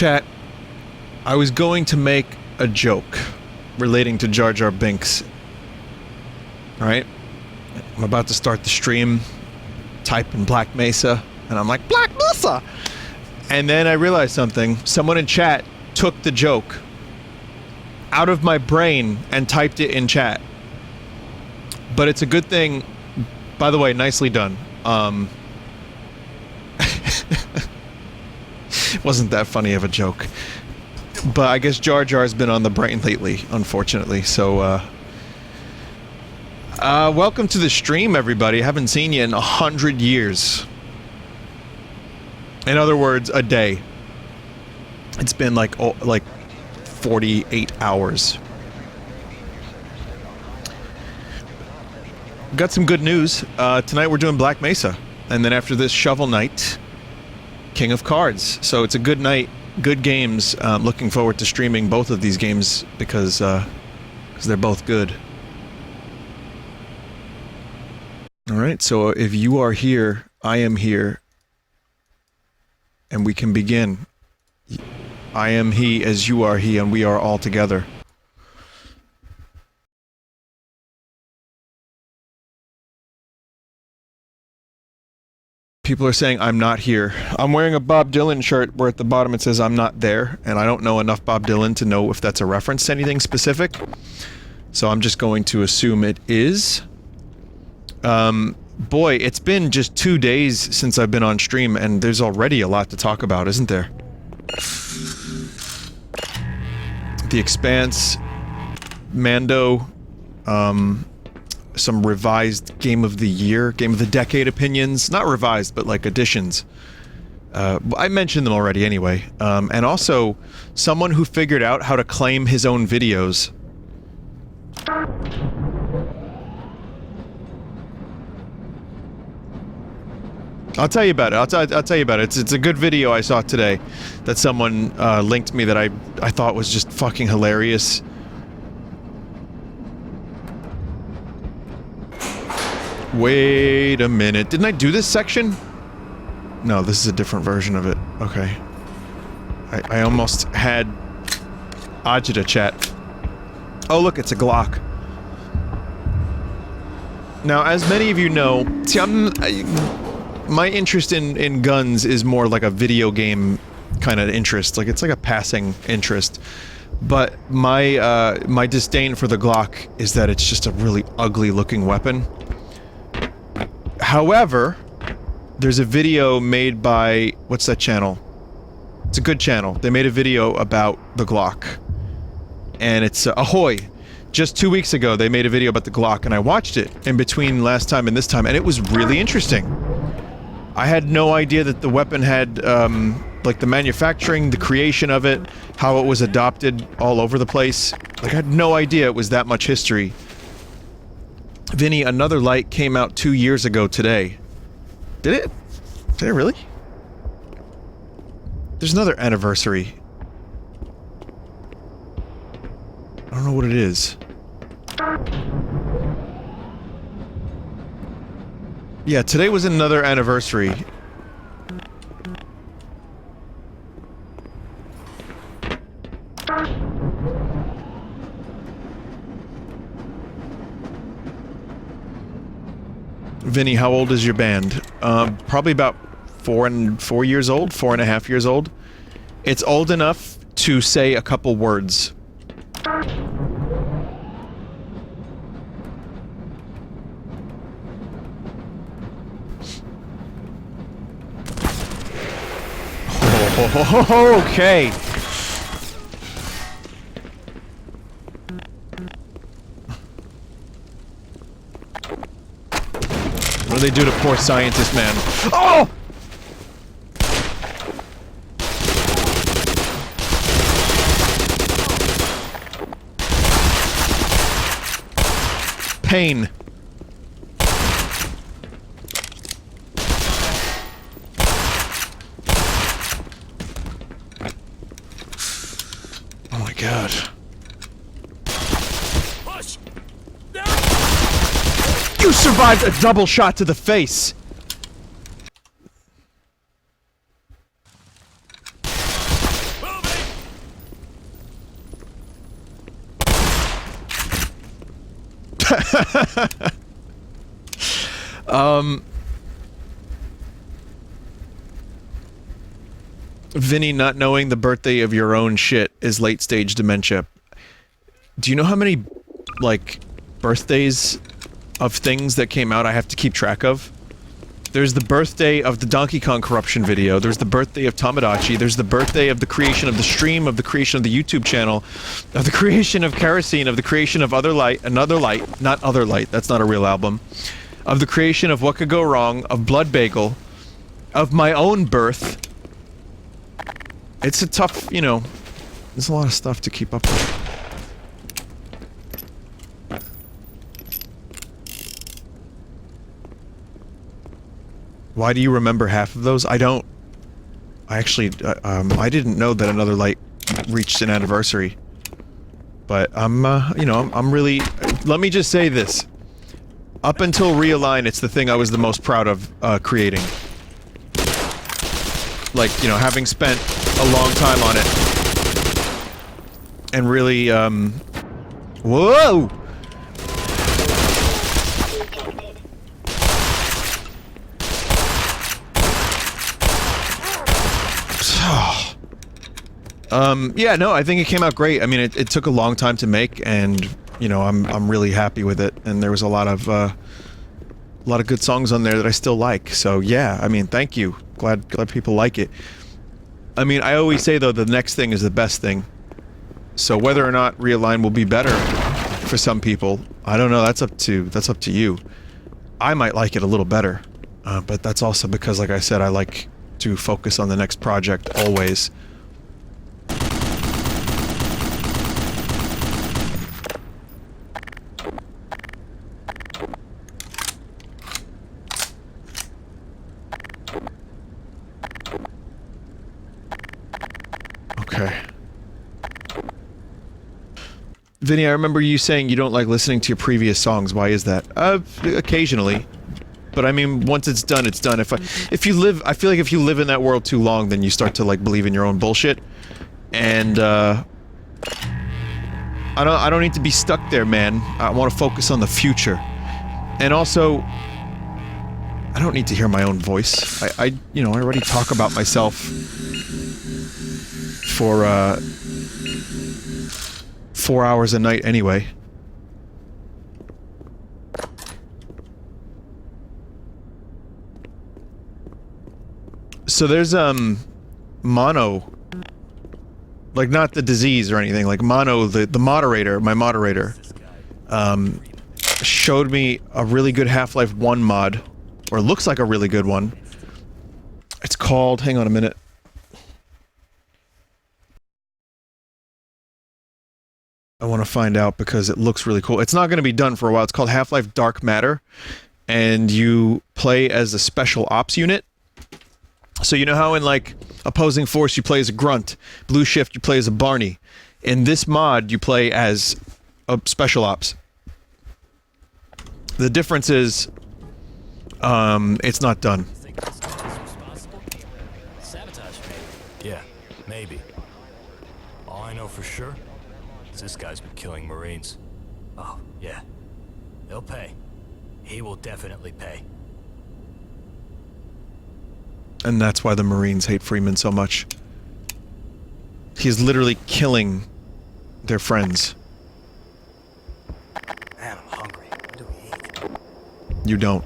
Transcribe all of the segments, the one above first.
Chat, I was going to make a joke relating to Jar Jar Binks. Alright? I'm about to start the stream, type in Black Mesa, and I'm like, Black Mesa! And then I realized something. Someone in chat took the joke out of my brain and typed it in chat. But it's a good thing. By the way, nicely done. It wasn't that funny of a joke. But I guess Jar Jar's been on the brain lately, unfortunately, so, welcome to the stream, everybody. Haven't seen you in 100 years. In other words, a day. It's been like 48 hours. Got some good news. Tonight we're doing Black Mesa. And then after this, Shovel Knight, King of Cards. So it's a good night, good games. Looking forward to streaming both of these games because they're both good. Alright, so if you are here, I am here. And we can begin. I am he as you are he, and we are all together. People are saying I'm not here. I'm wearing a Bob Dylan shirt where at the bottom it says I'm not there, and I don't know enough Bob Dylan to know if that's a reference to anything specific. So I'm just going to assume it is. Boy, it's been just 2 days since I've been on stream, and there's already a lot to talk about, isn't there? The Expanse, Mando, some revised Game of the Year, Game of the Decade opinions. Not revised, but like additions. I mentioned them already anyway. And also, someone who figured out how to claim his own videos. I'll tell you about it. I'll tell you about it. It's a good video I saw today that someone linked me that I thought was just fucking hilarious. Wait a minute. Didn't I do this section? No, this is a different version of it. Okay. I almost had Ajita chat. Oh look, it's a Glock. Now, as many of you know, see, my interest in guns is more like a video game kind of interest. Like, it's like a passing interest. But my disdain for the Glock is that it's just a really ugly looking weapon. However, there's a video made by... what's that channel? It's a good channel. They made a video about the Glock. And it's Ahoy! Just 2 weeks ago, they made a video about the Glock, and I watched it in between last time and this time, and it was really interesting. I had no idea that the weapon had, like the manufacturing, the creation of it, how it was adopted all over the place. Like, I had no idea it was that much history. Vinny, Another Light came out 2 years ago today. Did it? Did it really? There's another anniversary. I don't know what it is. Yeah, today was another anniversary. Vinny, how old is your band? Probably about 4 years old, 4.5 years old. It's old enough to say a couple words. Oh, okay. What do they do to poor scientist man? Oh! Pain. Oh my god. You survived a double shot to the face! Vinny, not knowing the birthday of your own shit is late stage dementia. Do you know how many, like, birthdays of things that came out I have to keep track of? There's the birthday of the Donkey Kong corruption video, there's the birthday of Tamagotchi, there's the birthday of the creation of the stream, of the creation of the YouTube channel, of the creation of Kerosene, of the creation of Other Light, Another Light, not Other Light, that's not a real album, of the creation of What Could Go Wrong, of Blood Bagel, of my own birth. It's a tough, you know, there's a lot of stuff to keep up with. Why do you remember half of those? I don't. I actually, I didn't know that Another Light reached an anniversary. But you know, I'm really, let me just say this. Up until Realign, it's the thing I was the most proud of, creating. Like, you know, having spent a long time on it. And really, whoa! Yeah, no, I think it came out great. I mean, it took a long time to make, and, you know, I'm really happy with it, and there was a lot of good songs on there that I still like, so yeah, I mean, thank you. Glad people like it. I mean, I always say, though, the next thing is the best thing. So whether or not Realign will be better for some people, I don't know, that's up to you. I might like it a little better, but that's also because, like I said, I like to focus on the next project always. Okay. Vinny, I remember you saying you don't like listening to your previous songs. Why is that? Occasionally. But I mean, once it's done, it's done. If you live, I feel like if you live in that world too long, then you start to, like, believe in your own bullshit. And, I don't need to be stuck there, man. I want to focus on the future. And also, I don't need to hear my own voice. You know, I already talk about myself for, 4 hours a night anyway. So there's, Mono. Like, not the disease or anything, like Mono, the moderator, my moderator, showed me a really good Half-Life 1 mod, or looks like a really good one. It's called, hang on a minute. I want to find out because it looks really cool. It's not going to be done for a while. It's called Half-Life Dark Matter, and you play as a special ops unit. So you know how in, like, Opposing Force you play as a Grunt, Blue Shift you play as a Barney. In this mod you play as a special ops. The difference is, it's not done. Sabotage me? Yeah, maybe. All I know for sure is this guy's been killing Marines. Oh, yeah. He'll pay. He will definitely pay. And that's why the Marines hate Freeman so much. He's literally killing their friends. Man, I'm hungry. What do we eat? You don't.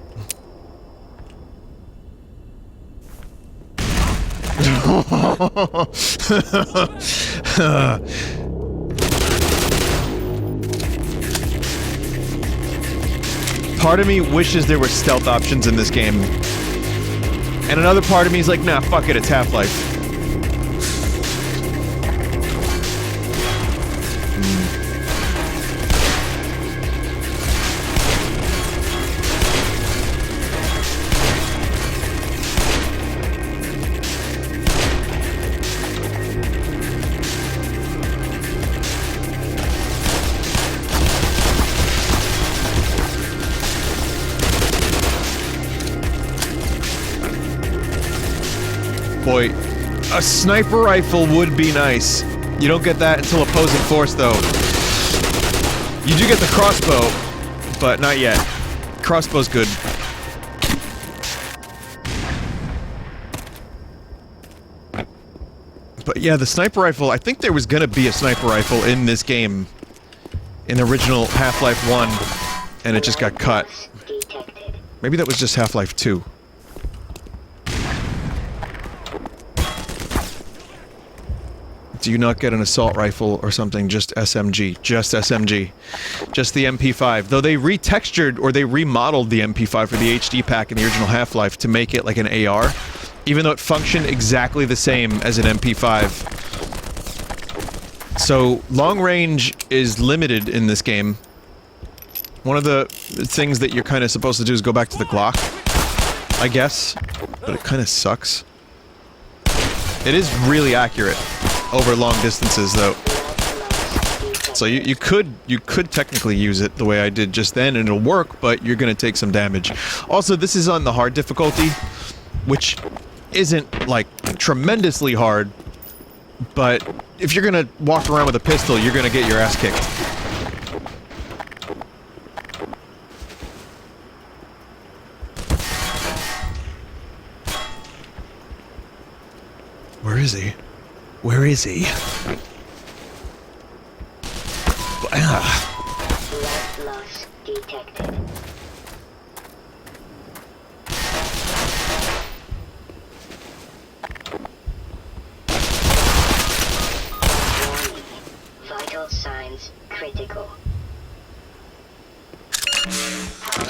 Part of me wishes there were stealth options in this game. And another part of me is like, nah, fuck it, it's Half-Life. Boy, a sniper rifle would be nice. You don't get that until Opposing Force, though. You do get the crossbow, but not yet. Crossbow's good. But yeah, the sniper rifle, I think there was gonna be a sniper rifle in this game. In the original Half-Life 1, and it just got cut. Maybe that was just Half-Life 2. Do you not get an assault rifle or something? Just SMG. Just SMG. Just the MP5. Though they retextured or they remodeled the MP5 for the HD pack in the original Half-Life to make it like an AR, even though it functioned exactly the same as an MP5. So, long range is limited in this game. One of the things that you're kind of supposed to do is go back to the Glock, I guess, but it kind of sucks. It is really accurate over long distances, though. So you could technically use it the way I did just then, and it'll work, but you're gonna take some damage. Also, this is on the hard difficulty, which isn't, like, tremendously hard, but if you're gonna walk around with a pistol, you're gonna get your ass kicked. Where is he? Where is he? Blood loss detected. Warning. Vital signs critical. Power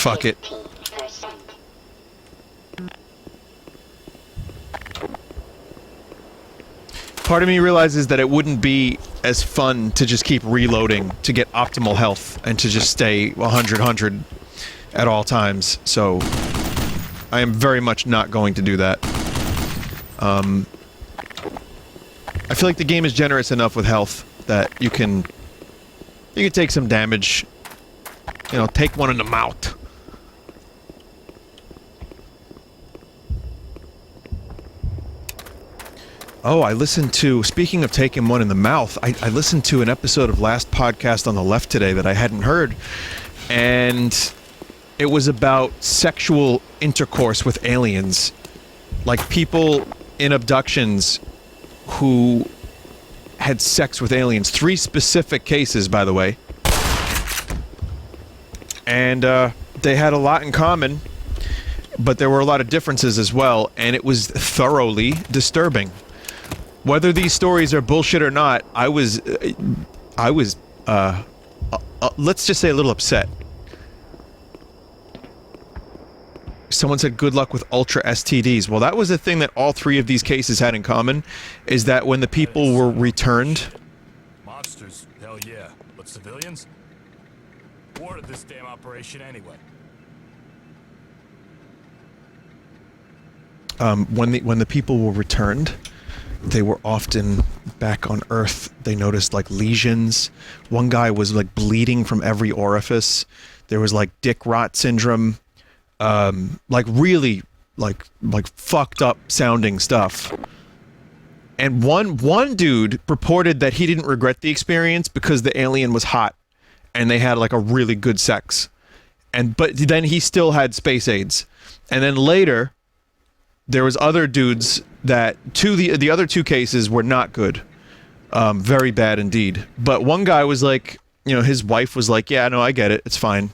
Fuck it. 15%. Part of me realizes that it wouldn't be as fun to just keep reloading to get optimal health and to just stay 100 at all times, so I am very much not going to do that. I feel like the game is generous enough with health that you can take some damage, you know, take one in the mouth. Oh, I listened to, speaking of taking one in the mouth, I listened to an episode of Last Podcast on the Left today that I hadn't heard, and it was about sexual intercourse with aliens. Like, people in abductions who had sex with aliens. 3 specific cases, by the way. And, they had a lot in common, but there were a lot of differences as well, and it was thoroughly disturbing. Whether these stories are bullshit or not, I was, let's just say a little upset. Someone said good luck with Ultra STDs. Well, that was the thing that all 3 of these cases had in common, is that when the people were returned... Monsters, hell yeah. But civilians? Bored of this damn operation anyway. When the people were returned, they were often back on Earth. They noticed, like, lesions. One guy was, like, bleeding from every orifice. There was, like, dick rot syndrome. Like, really, like fucked up sounding stuff. And one dude reported that he didn't regret the experience because the alien was hot. And they had, like, a really good sex. But then he still had space AIDS. And then later, there was other dudes that the other 2 cases were not good. Very bad indeed. But one guy was like, you know, his wife was like, yeah, no, I get it. It's fine.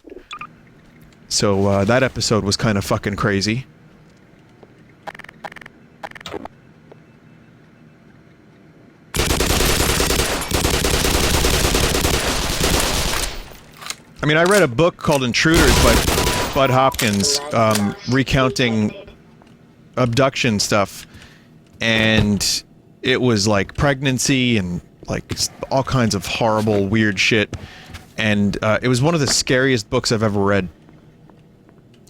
So, that episode was kind of fucking crazy. I mean, I read a book called Intruders by Bud Hopkins, recounting abduction stuff, and it was like pregnancy and like all kinds of horrible, weird shit, and it was one of the scariest books I've ever read.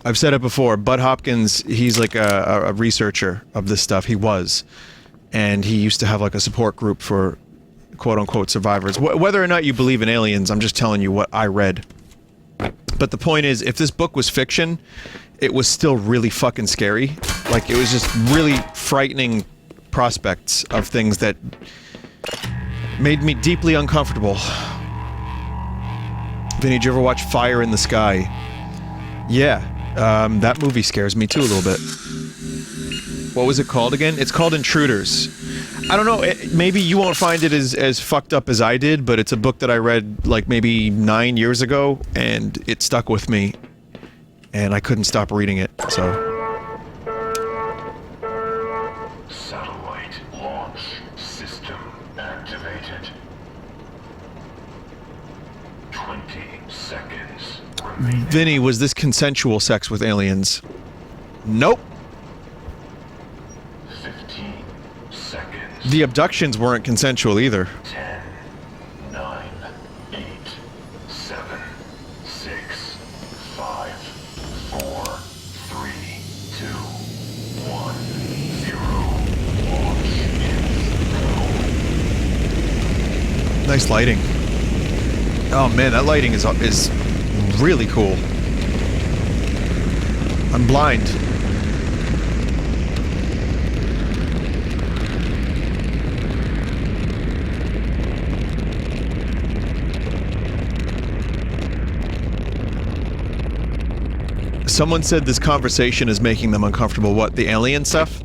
I've said it before, Bud Hopkins, he's like a researcher of this stuff. He was. And he used to have like a support group for quote-unquote survivors. Whether or not you believe in aliens, I'm just telling you what I read. But the point is, if this book was fiction, it was still really fucking scary. Like, it was just really frightening prospects of things that made me deeply uncomfortable. Vinny, did you ever watch Fire in the Sky? Yeah, that movie scares me too a little bit. What was it called again? It's called Intruders. I don't know, maybe you won't find it as fucked up as I did, but it's a book that I read like maybe 9 years ago, and it stuck with me, and I couldn't stop reading it, so... Satellite launch system activated. 20 seconds remaining. Vinny, was this consensual sex with aliens? Nope. 15 seconds. The abductions weren't consensual either. 10, 9, 8, 7, 6, 5, 4, 3, 2, 1, 0. Launch in go. Nice lighting. Oh man, that lighting is really cool. I'm blind. Someone said this conversation is making them uncomfortable. What, the alien stuff?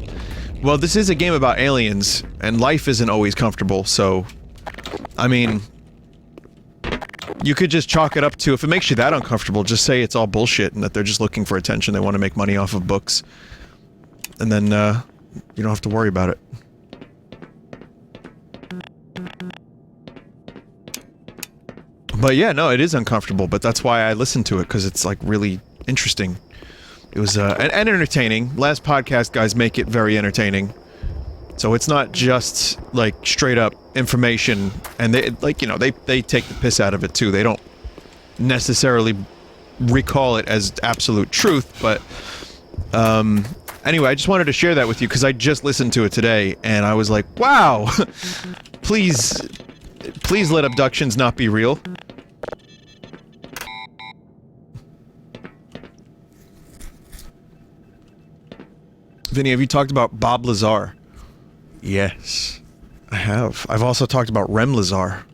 Well, this is a game about aliens, and life isn't always comfortable, so... I mean... You could just chalk it up to, if it makes you that uncomfortable, just say it's all bullshit and that they're just looking for attention, they want to make money off of books. And then, you don't have to worry about it. But yeah, no, it is uncomfortable, but that's why I listen to it, because it's, like, really interesting. It was, and entertaining. Last podcast guys make it very entertaining. So it's not just, like, straight up information, and they, like, you know, they take the piss out of it too. They don't necessarily recall it as absolute truth, but, anyway, I just wanted to share that with you, because I just listened to it today, and I was like, wow! Please let abductions not be real. Vinny, have you talked about Bob Lazar? Yes, I have. I've also talked about Rem Lazar.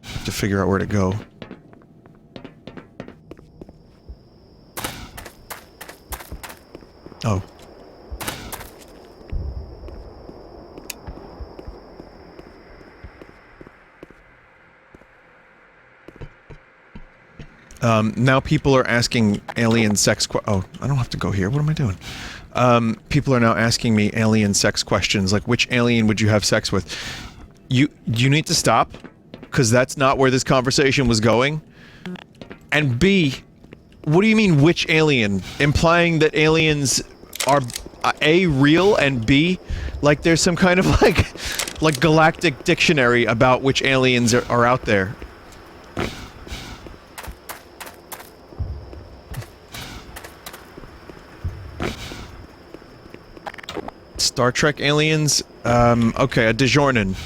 I have to figure out where to go. Oh. Now people are asking alien sex oh, I don't have to go here. What am I doing? People are now asking me alien sex questions, like which alien would you have sex with? You need to stop, because that's not where this conversation was going. And B, what do you mean which alien? Implying that aliens are A, real, and B, like there's some kind of like galactic dictionary about which aliens are out there. Star Trek aliens? Okay, a DiGiorno.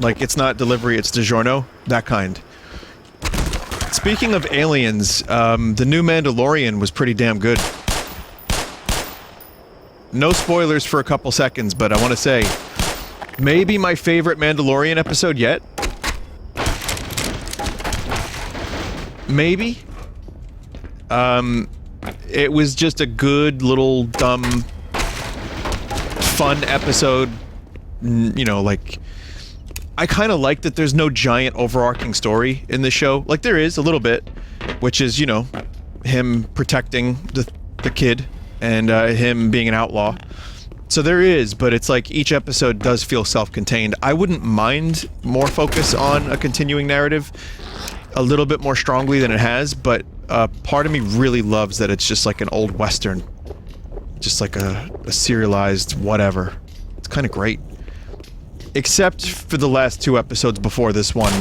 Like, it's not delivery, it's DiGiorno. That kind. Speaking of aliens, the new Mandalorian was pretty damn good. No spoilers for a couple seconds, but I want to say, maybe my favorite Mandalorian episode yet? Maybe? It was just a good little dumb... fun episode, you know, like, I kind of like that there's no giant overarching story in this show. Like, there is a little bit, which is, you know, him protecting the kid and him being an outlaw. So there is, but it's like each episode does feel self-contained. I wouldn't mind more focus on a continuing narrative a little bit more strongly than it has, but part of me really loves that it's just like an old western. Just like a serialized whatever. It's kind of great. Except for the last two episodes before this one.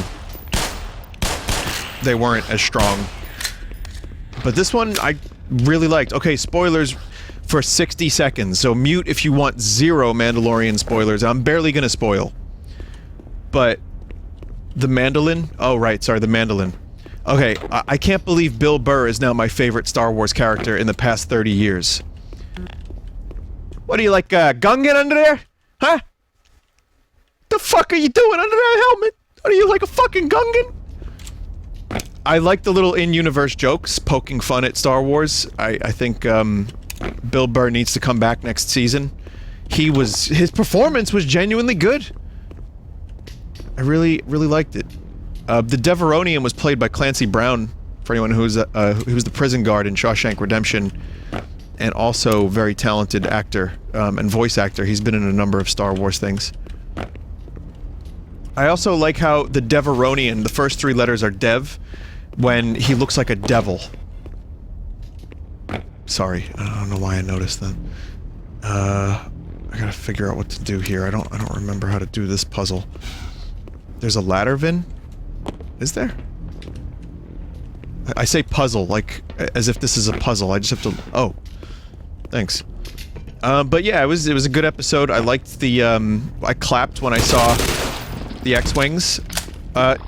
They weren't as strong. But this one, I really liked. Okay, spoilers for 60 seconds, so mute if you want zero Mandalorian spoilers. I'm barely gonna spoil. But... the mandolin? Oh, right, sorry, the mandolin. Okay, I can't believe Bill Burr is now my favorite Star Wars character in the past 30 years. What are you, like, Gungan under there? Huh? The fuck are you doing under that helmet? What are you, like a fucking Gungan? I like the little in-universe jokes, poking fun at Star Wars. I think, Bill Burr needs to come back next season. His performance was genuinely good. I really liked it. The Deveronian was played by Clancy Brown, for anyone who was the prison guard in Shawshank Redemption, and also very talented actor, and voice actor. He's been in a number of Star Wars things. I also like how the Deveronian, the first 3 letters are Dev, when he looks like a devil. Sorry, I don't know why I noticed that. I gotta figure out what to do here. I don't remember how to do this puzzle. There's a ladder, Vin? Is there? I say puzzle, like, as if this is a puzzle. I just have to... Oh. Thanks. But yeah, it was a good episode. I liked the, I clapped when I saw the X-Wings.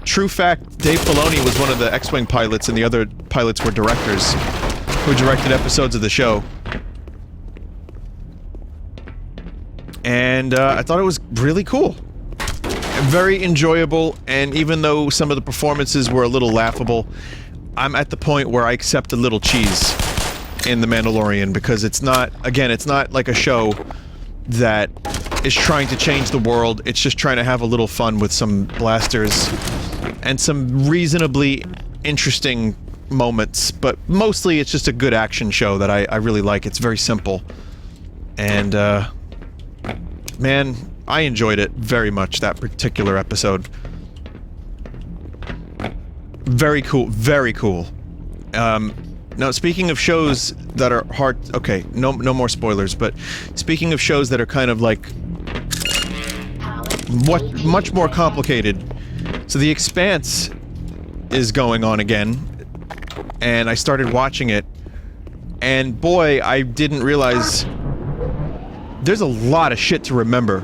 True fact, Dave Filoni was one of the X-Wing pilots, and the other pilots were directors who directed episodes of the show. And, I thought it was really cool. Very enjoyable, and even though some of the performances were a little laughable, I'm at the point where I accept a little cheese in The Mandalorian, because it's not, again, it's not like a show that is trying to change the world. It's just trying to have a little fun with some blasters and some reasonably interesting moments, but mostly it's just a good action show that I really like. It's very simple. And, man, I enjoyed it very much, that particular episode. Very cool, very cool. Now, speaking of shows that are hard... Okay, no more spoilers, but speaking of shows that are kind of like... much more complicated. So The Expanse is going on again, and I started watching it, and boy, I didn't realize... There's a lot of shit to remember.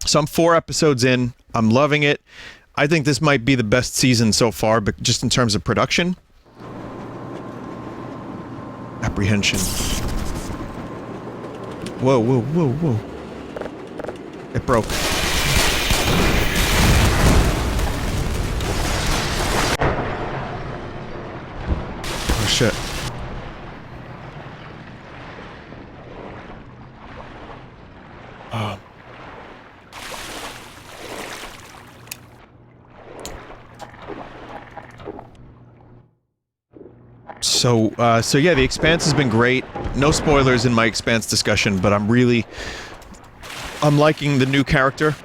So I'm 4 episodes in, I'm loving it. I think this might be the best season so far, but just in terms of production. Apprehension. Whoa, whoa, whoa, whoa. It broke. Oh shit. Oh. So yeah, The Expanse has been great. No spoilers in my Expanse discussion, but I'm liking the new character,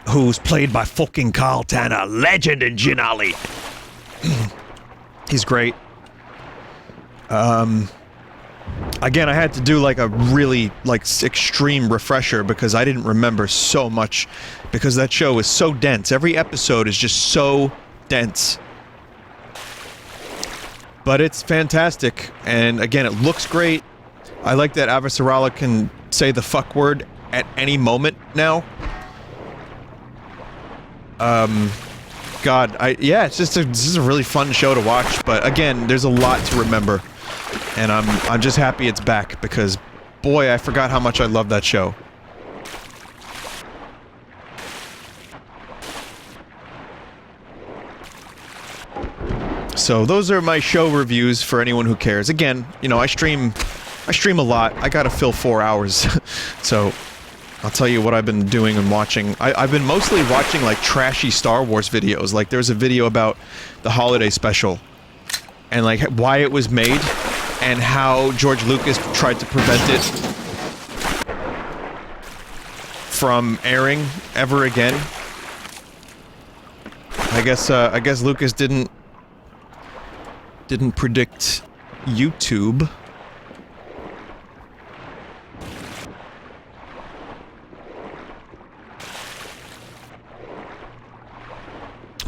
who's played by fucking Carl Tanner, legend in Jinali. He's great. Again, I had to do like a really, like, extreme refresher because I didn't remember so much, because that show is so dense. Every episode is just so dense. But it's fantastic, and again, it looks great. I like that Avasarala can say the fuck word at any moment now. God, yeah, it's just this is a really fun show to watch, but again, there's a lot to remember. And I'm just happy it's back, because, boy, I forgot how much I love that show. So those are my show reviews for anyone who cares. Again, you know, I stream a lot. I gotta fill 4 hours. So I'll tell you what I've been doing and watching. I've been mostly watching, like, trashy Star Wars videos. Like, there's a video about the holiday special and, like, why it was made and how George Lucas tried to prevent it from airing ever again. I guess Lucas didn't predict YouTube.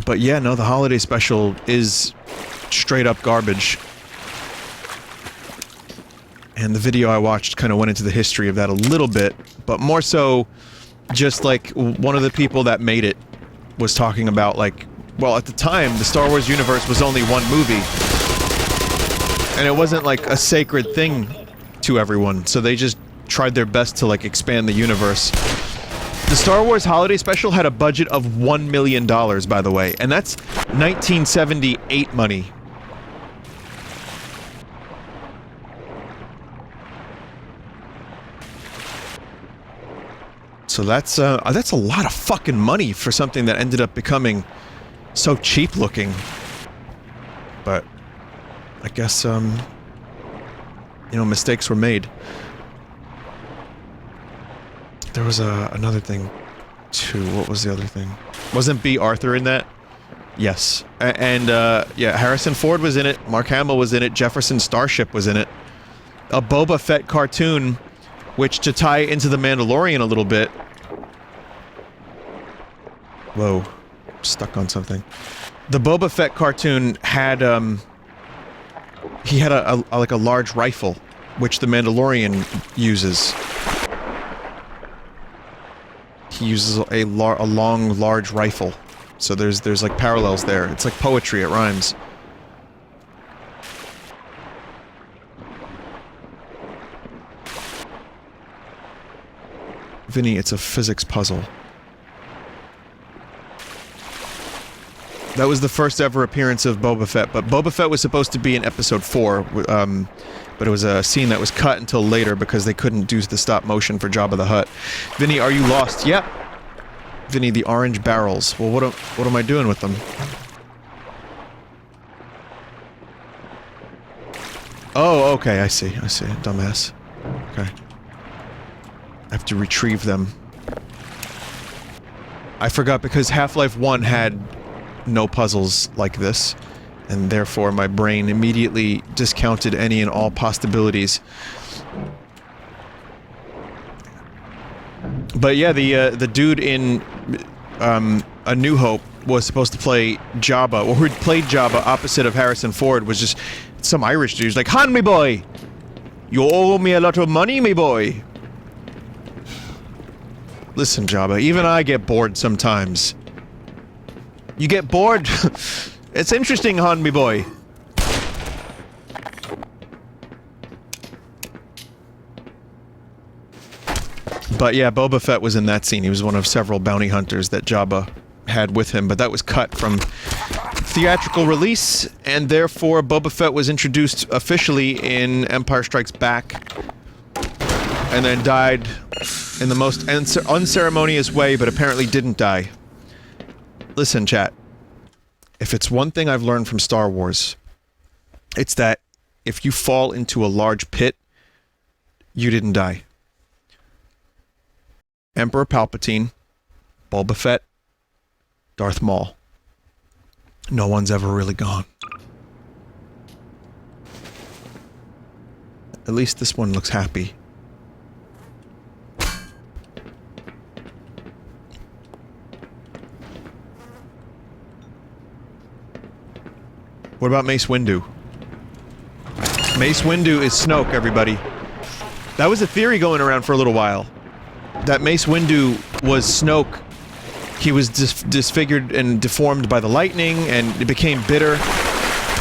But yeah, no, the holiday special is straight up garbage. And the video I watched kind of went into the history of that a little bit, but more so just like one of the people that made it was talking about, like, well, at the time, the Star Wars universe was only one movie. And it wasn't like a sacred thing to everyone, so they just tried their best to, like, expand the universe. The Star Wars Holiday Special had a budget of $1 million, by the way, and that's 1978 money. So that's a lot of fucking money for something that ended up becoming so cheap looking. But I guess, you know, mistakes were made. There was another thing, too. What was the other thing? Wasn't B. Arthur in that? Yes. Yeah, Harrison Ford was in it, Mark Hamill was in it, Jefferson Starship was in it. A Boba Fett cartoon, which, to tie into The Mandalorian a little bit... Whoa. Stuck on something. The Boba Fett cartoon had, he had like a large rifle, which the Mandalorian uses. He uses a long, large rifle. So there's like parallels there. It's like poetry, it rhymes. Vinny, it's a physics puzzle. That was the first ever appearance of Boba Fett, but Boba Fett was supposed to be in episode 4, but it was a scene that was cut until later because they couldn't do the stop motion for Jabba the Hutt. Vinny, are you lost? Yep. Vinny, the orange barrels. Well, what am I doing with them? Oh, okay, I see, dumbass. Okay. I have to retrieve them. I forgot because Half-Life 1 had no puzzles like this, and therefore my brain immediately discounted any and all possibilities. But yeah, the dude in A New Hope was supposed to play Jabba, or who'd played Jabba opposite of Harrison Ford, was just some Irish dude. He's like, "Han, me boy! You owe me a lot of money, me boy!" Listen, Jabba, even I get bored sometimes. You get bored? It's interesting, Han, me boy. But yeah, Boba Fett was in that scene. He was one of several bounty hunters that Jabba had with him, but that was cut from theatrical release, and therefore Boba Fett was introduced officially in Empire Strikes Back, and then died in the most unceremonious way, but apparently didn't die. Listen, chat. If it's one thing I've learned from Star Wars, it's that if you fall into a large pit, you didn't die. Emperor Palpatine, Boba Fett, Darth Maul. No one's ever really gone. At least this one looks happy. What about Mace Windu? Mace Windu is Snoke, everybody. That was a theory going around for a little while. That Mace Windu was Snoke. He was disfigured and deformed by the lightning, and he became bitter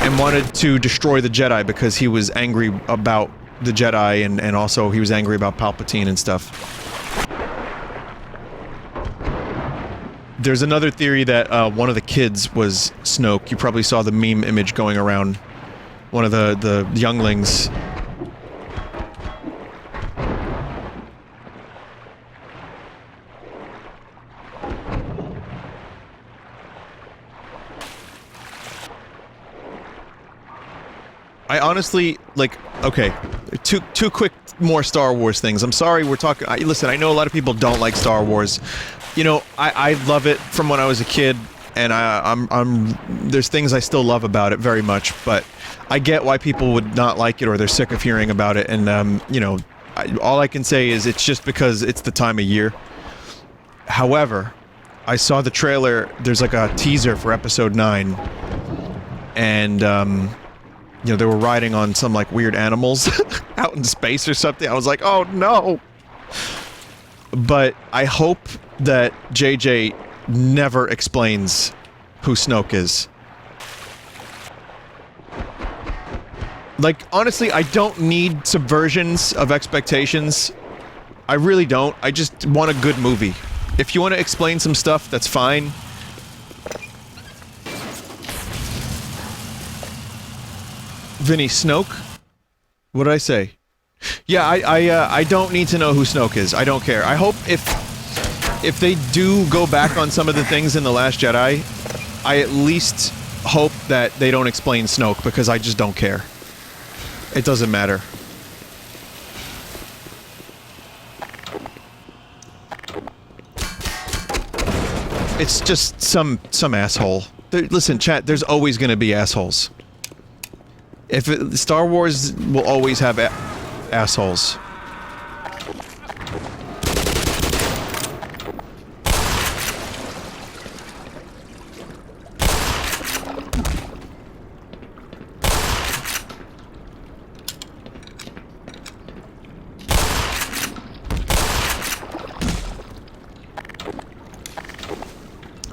and wanted to destroy the Jedi because he was angry about the Jedi, and also he was angry about Palpatine and stuff. There's another theory that one of the kids was Snoke. You probably saw the meme image going around. One of the younglings. I honestly, like, okay, two quick more Star Wars things. I'm sorry we're talking, listen, I know a lot of people don't like Star Wars. You know, I love it from when I was a kid, and there's things I still love about it very much, but I get why people would not like it or they're sick of hearing about it, and, you know, all I can say is it's just because it's the time of year. However, I saw the trailer, there's like a teaser for Episode 9, and, you know, they were riding on some, like, weird animals out in space or something. I was like, oh no! But I hope that JJ never explains who Snoke is. Like, honestly, I don't need subversions of expectations. I really don't. I just want a good movie. If you want to explain some stuff, that's fine. Vinny, Snoke? What did I say? Yeah, I don't need to know who Snoke is. I don't care. I hope if they do go back on some of the things in The Last Jedi, I at least hope that they don't explain Snoke, because I just don't care. It doesn't matter. It's just some asshole. Listen, chat, there's always gonna be assholes. Star Wars will always have assholes.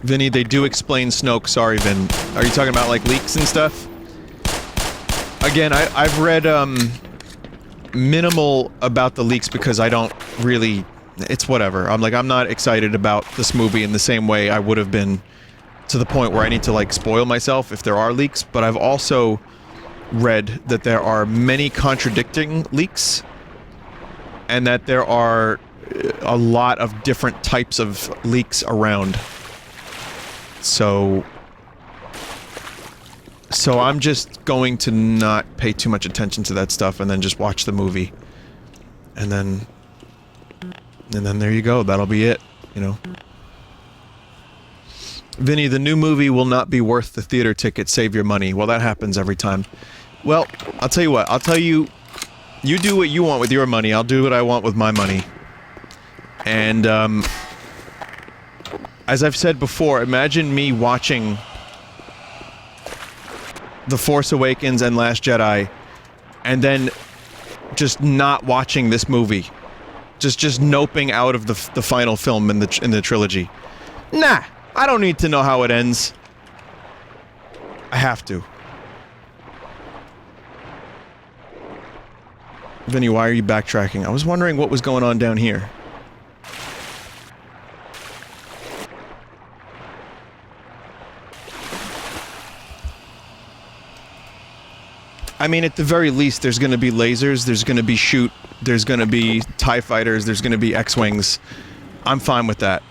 Vinny, they do explain Snoke. Sorry, Vin. Are you talking about, like, leaks and stuff? Again, I've read, minimal about the leaks because I don't really... It's whatever. I'm not excited about this movie in the same way I would have been to the point where I need to, like, spoil myself if there are leaks, but I've also read that there are many contradicting leaks, and that there are a lot of different types of leaks around. So I'm just going to not pay too much attention to that stuff and then just watch the movie. And then there you go, that'll be it, you know. Vinny, the new movie will not be worth the theater ticket, save your money. Well, that happens every time. Well, I'll tell you what, you do what you want with your money, I'll do what I want with my money. And, as I've said before, imagine me watching The Force Awakens and Last Jedi, and then just not watching this movie. Just noping out of the final film in the trilogy. Nah, I don't need to know how it ends. I have to. Vinny, why are you backtracking? I was wondering what was going on down here. I mean, at the very least, there's gonna be lasers, there's gonna be there's gonna be TIE fighters, there's gonna be X-Wings. I'm fine with that.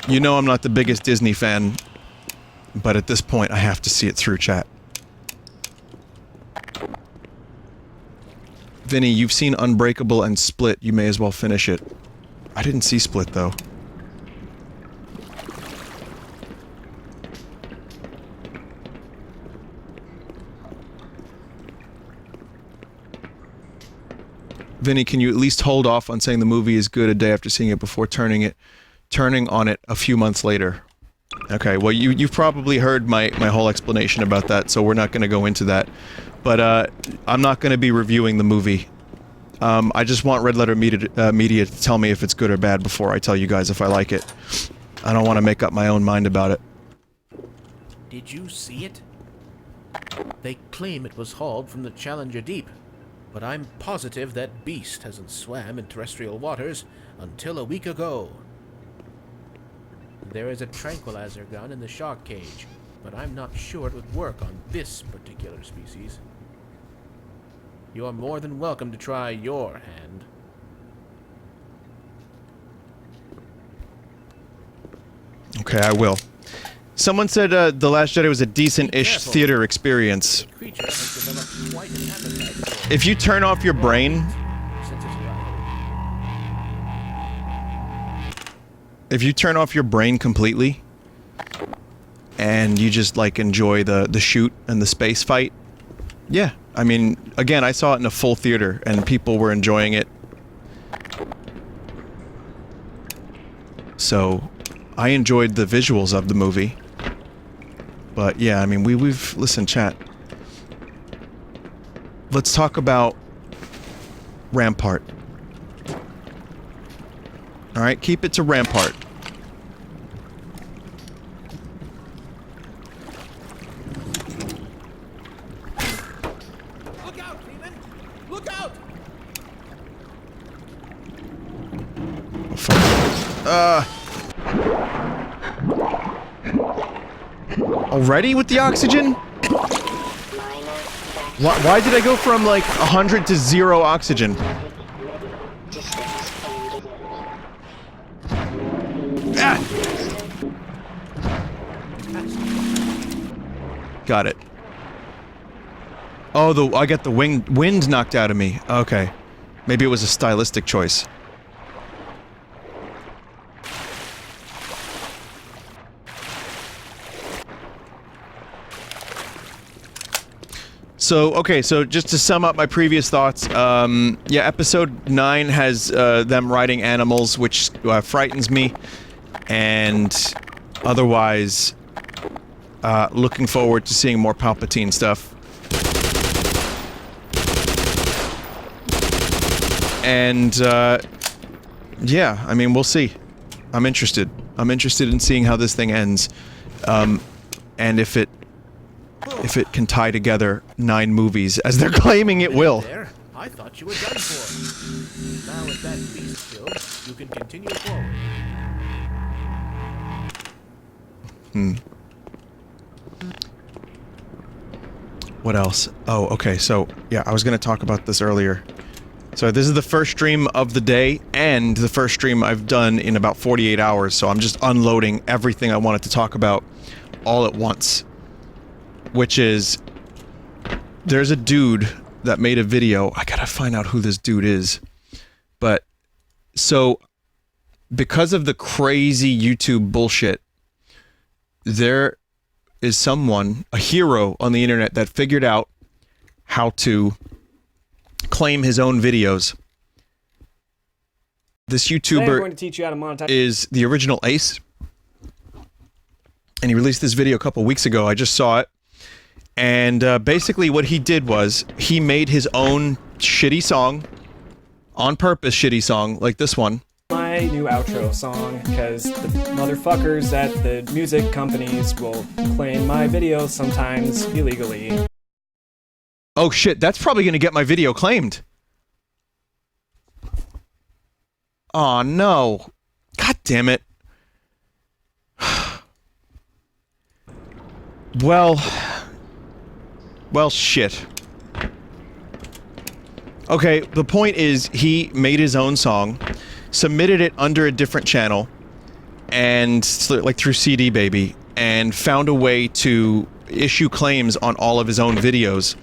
You know I'm not the biggest Disney fan, but at this point, I have to see it through, chat. Vinny, you've seen Unbreakable and Split, you may as well finish it. I didn't see Split, though. Vinny, can you at least hold off on saying the movie is good a day after seeing it before turning on it a few months later? Okay, well you've probably heard my whole explanation about that, so we're not going to go into that. But I'm not going to be reviewing the movie. I just want Red Letter Media to tell me if it's good or bad before I tell you guys if I like it. I don't want to make up my own mind about it. Did you see it? They claim it was hauled from the Challenger Deep, but I'm positive that beast hasn't swam in terrestrial waters until a week ago. There is a tranquilizer gun in the shark cage, but I'm not sure it would work on this particular species. You are more than welcome to try your hand. Okay, I will. Someone said The Last Jedi was a decent-ish theater experience. The creature has developed quite an appetite for If you turn off your brain... since its arrival. If you turn off your brain completely, and you just, like, enjoy the shoot and the space fight, yeah. I mean, again, I saw it in a full theater, and people were enjoying it. So, I enjoyed the visuals of the movie. But, yeah, I mean, we've... Listen, chat. Let's talk about Rampart. Alright, keep it to Rampart. Look out, Freeman! Look out! fuck. Already with the oxygen? Why did I go from like 100 to 0 oxygen? Ah! Got it. Oh, I got the wind knocked out of me. Okay. Maybe it was a stylistic choice. So, okay, so just to sum up my previous thoughts, yeah, episode 9 has, them riding animals, which, frightens me, and otherwise, looking forward to seeing more Palpatine stuff. And, yeah, I mean, we'll see. I'm interested. I'm interested in seeing how this thing ends, and if it can tie together 9 movies, as they're claiming it will. There, I thought you were done for. Now with that beast killed, you can continue forward. What else? Oh, okay, so, yeah, I was gonna talk about this earlier. So this is the first stream of the day, and the first stream I've done in about 48 hours, so I'm just unloading everything I wanted to talk about all at once. Which is, there's a dude that made a video. I gotta find out who this dude is. But, so, because of the crazy YouTube bullshit, there is someone, a hero on the internet, that figured out how to claim his own videos. This Today I'm YouTuber going to teach you how to monetize. is the original Ace. And he released this video a couple weeks ago. I just saw it. And basically what he did was, he made his own shitty song, on purpose shitty song, like this one. My new outro song, because the motherfuckers at the music companies will claim my videos sometimes illegally. Oh shit, that's probably gonna get my video claimed. Aw, no. God damn it. Well, shit. Okay, the point is, he made his own song, submitted it under a different channel, and, like, through CD Baby, and found a way to issue claims on all of his own videos.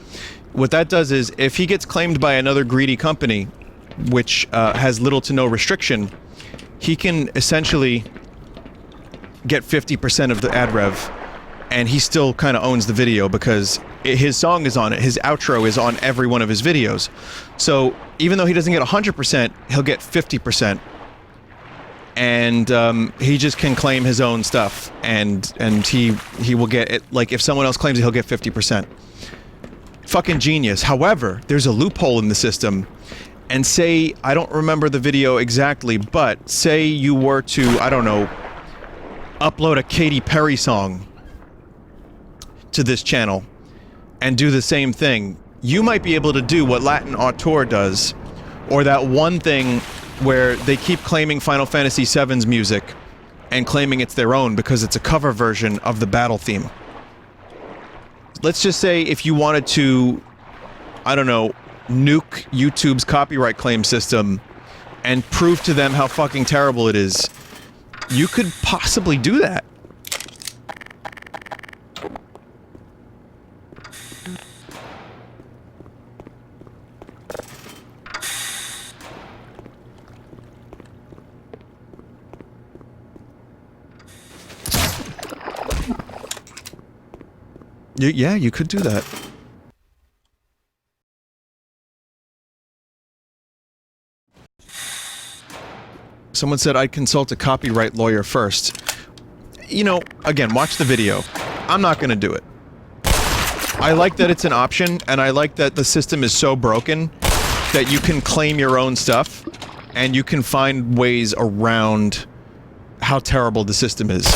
What that does is, if he gets claimed by another greedy company, which has little to no restriction, he can essentially get 50% of the ad rev, and he still kind of owns the video because his song is on it. His outro is on every one of his videos. So even though he doesn't get 100%, he'll get 50%. And he just can claim his own stuff, and he will get it. Like, if someone else claims it, he'll get 50%. Fucking genius. However, there's a loophole in the system. And say, I don't remember the video exactly, but say you were to, I don't know, upload a Katy Perry song to this channel and do the same thing, you might be able to do what Latin Auteur does, or that one thing where they keep claiming Final Fantasy VII's music and claiming it's their own because it's a cover version of the battle theme. Let's just say if you wanted to, I don't know, nuke YouTube's copyright claim system and prove to them how fucking terrible it is, you could possibly do that. Yeah, you could do that. Someone said I'd consult a copyright lawyer first. You know, again, watch the video. I'm not gonna do it. I like that it's an option, and I like that the system is so broken that you can claim your own stuff, and you can find ways around how terrible the system is.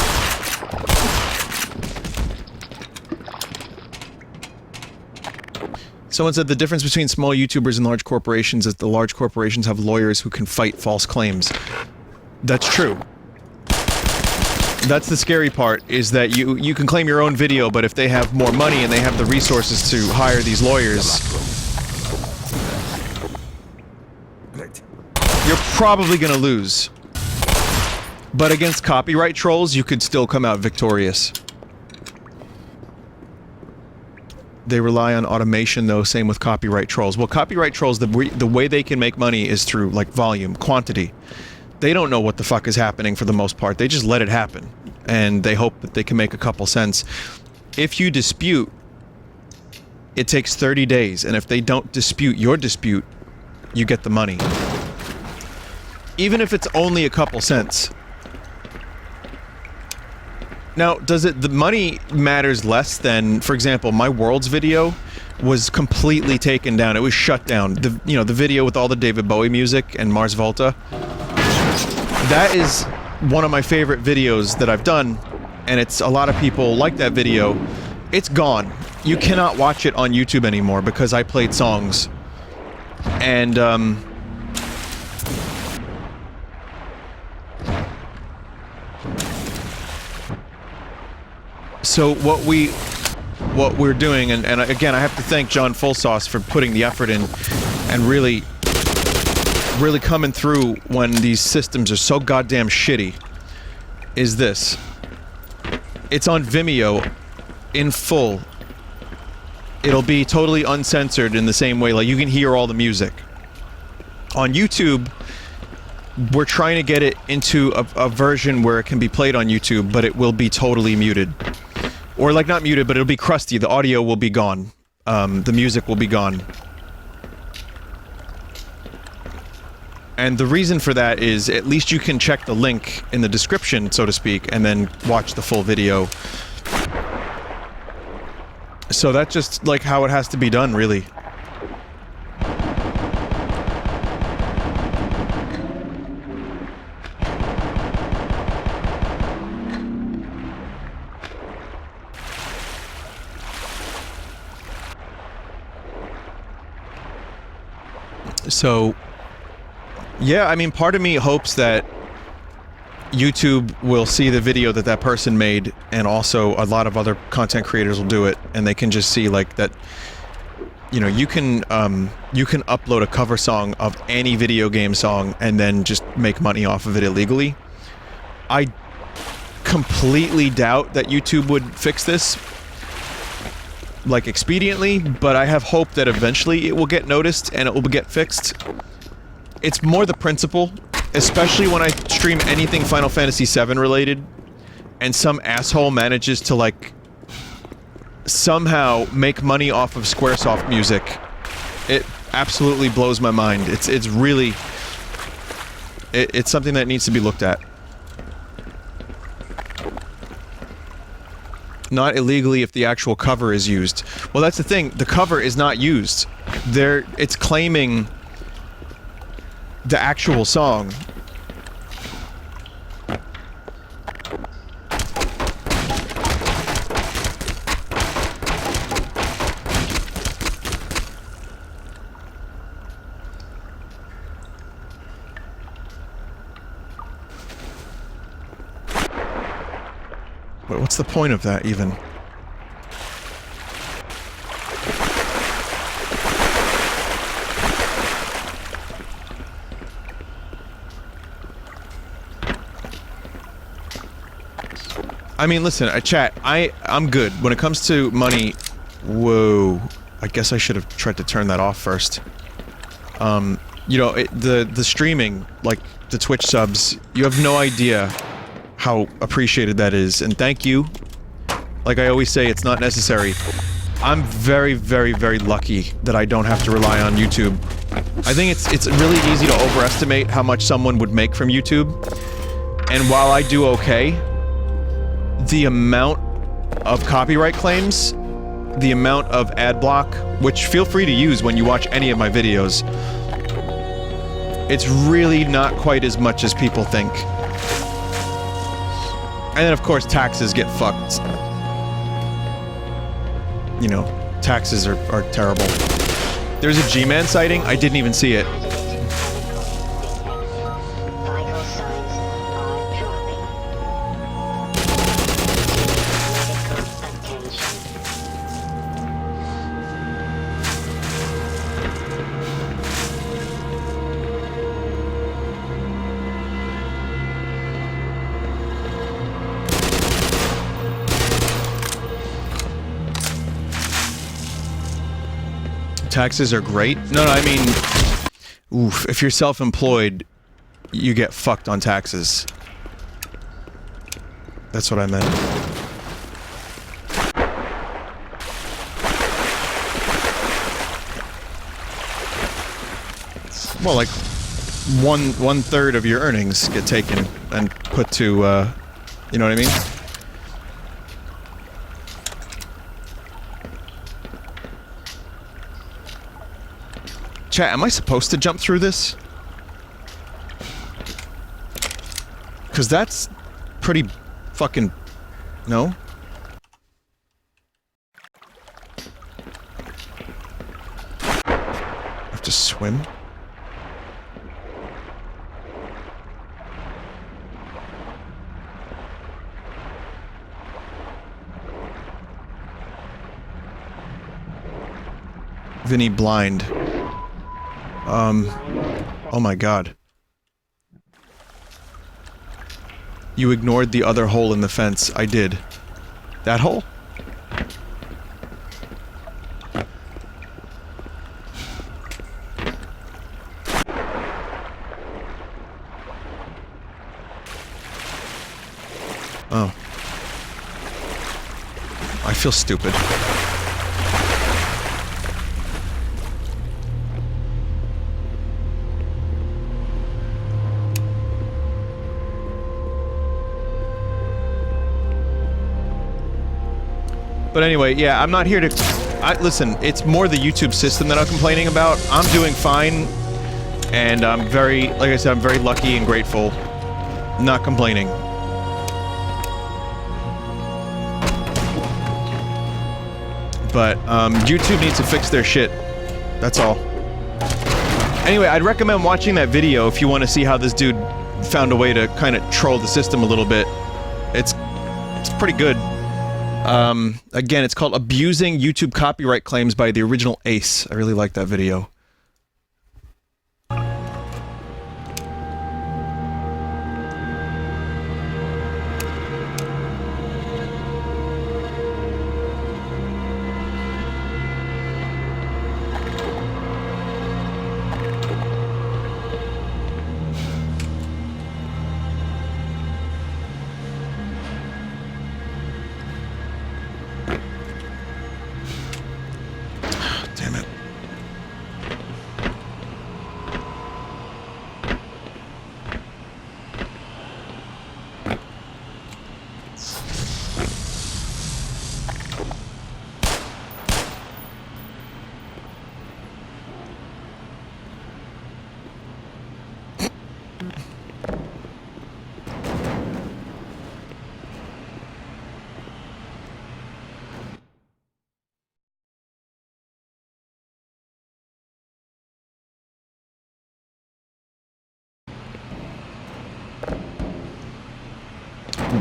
Someone said the difference between small YouTubers and large corporations is the large corporations have lawyers who can fight false claims. That's true. That's the scary part, is that you can claim your own video, but if they have more money and they have the resources to hire these lawyers, you're probably gonna lose. But against copyright trolls, you could still come out victorious. They rely on automation, though, same with copyright trolls. Well, copyright trolls, the way they can make money is through, like, volume, quantity. They don't know what the fuck is happening for the most part. They just let it happen. And they hope that they can make a couple cents. If you dispute, it takes 30 days. And if they don't dispute your dispute, you get the money. Even if it's only a couple cents. Now, the money matters less than, for example, my Worlds video was completely taken down. It was shut down. The video with all the David Bowie music and Mars Volta. That is one of my favorite videos that I've done, and it's a lot of people like that video. It's gone. You cannot watch it on YouTube anymore because I played songs. And, so what we're doing, and again, I have to thank John Fullsauce for putting the effort in and really coming through when these systems are so goddamn shitty, is this. It's on Vimeo in full. It'll be totally uncensored in the same way, like you can hear all the music. On YouTube, we're trying to get it into a version where it can be played on YouTube, but it will be totally muted. Or, like, not muted, but it'll be crusty. The audio will be gone. The music will be gone. And the reason for that is, at least you can check the link in the description, so to speak, and then watch the full video. So that's just, like, how it has to be done, really. So, yeah, I mean, part of me hopes that YouTube will see the video that that person made, and also a lot of other content creators will do it, and they can just see, like, that, you know, you can upload a cover song of any video game song and then just make money off of it illegally. I completely doubt that YouTube would fix this, like, expediently, but I have hope that eventually it will get noticed and it will get fixed. It's more the principle, especially when I stream anything Final Fantasy VII related, and some asshole manages to, like, somehow make money off of Squaresoft music. It absolutely blows my mind. It's really... It's something that needs to be looked at. Not illegally if the actual cover is used. Well, that's the thing. The cover is not used. It's claiming the actual song. But what's the point of that, even? I mean, listen, chat, I'm good. When it comes to money... Whoa. I guess I should have tried to turn that off first. You know, the streaming, like, the Twitch subs, you have no idea how appreciated that is, and thank you. Like I always say, it's not necessary. I'm very, very, very lucky that I don't have to rely on YouTube. I think it's really easy to overestimate how much someone would make from YouTube. And while I do okay, the amount of copyright claims, the amount of ad block, which feel free to use when you watch any of my videos, it's really not quite as much as people think. And then, of course, taxes get fucked. You know, taxes are terrible. There's a G-Man sighting? I didn't even see it. Vital signs taxes are great. No, I mean, oof, if you're self-employed, you get fucked on taxes. That's what I meant. Well, like, one third of your earnings get taken and put to, you know what I mean? Chat, am I supposed to jump through this? Because that's pretty fucking... No? I have to swim? Vinny blind. Oh my god. You ignored the other hole in the fence. I did. That hole? Oh. I feel stupid. But anyway, yeah, I'm not here to... listen, it's more the YouTube system that I'm complaining about. I'm doing fine, and I'm very... Like I said, I'm very lucky and grateful. Not complaining. But, YouTube needs to fix their shit. That's all. Anyway, I'd recommend watching that video if you want to see how this dude found a way to kind of troll the system a little bit. It's pretty good. Again, it's called Abusing YouTube Copyright Claims by the Original Ace. I really like that video. Damn it.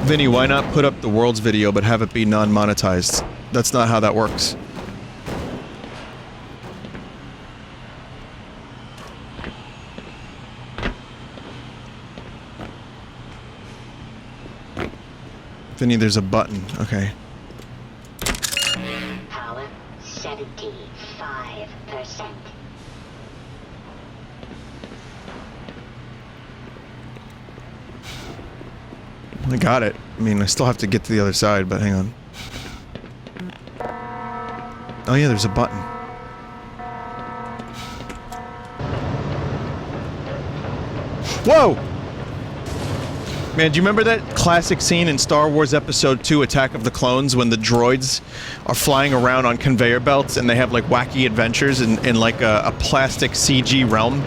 Vinny, why not put up the world's video but have it be non-monetized? That's not how that works. Vinny, there's a button. Okay. Power 75%. I got it. I mean, I still have to get to the other side, but hang on. Oh yeah, there's a button. Whoa! Man, do you remember that classic scene in Star Wars Episode 2, Attack of the Clones, when the droids are flying around on conveyor belts and they have, like, wacky adventures in like, a plastic CG realm?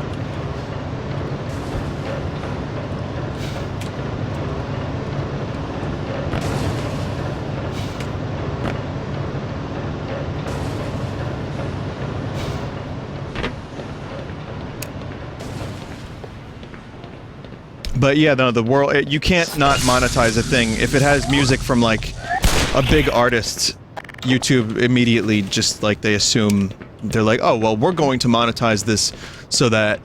But yeah, no, the world, you can't not monetize a thing. If it has music from, like, a big artist, YouTube immediately just, like, they assume, they're like, oh, well, we're going to monetize this so that,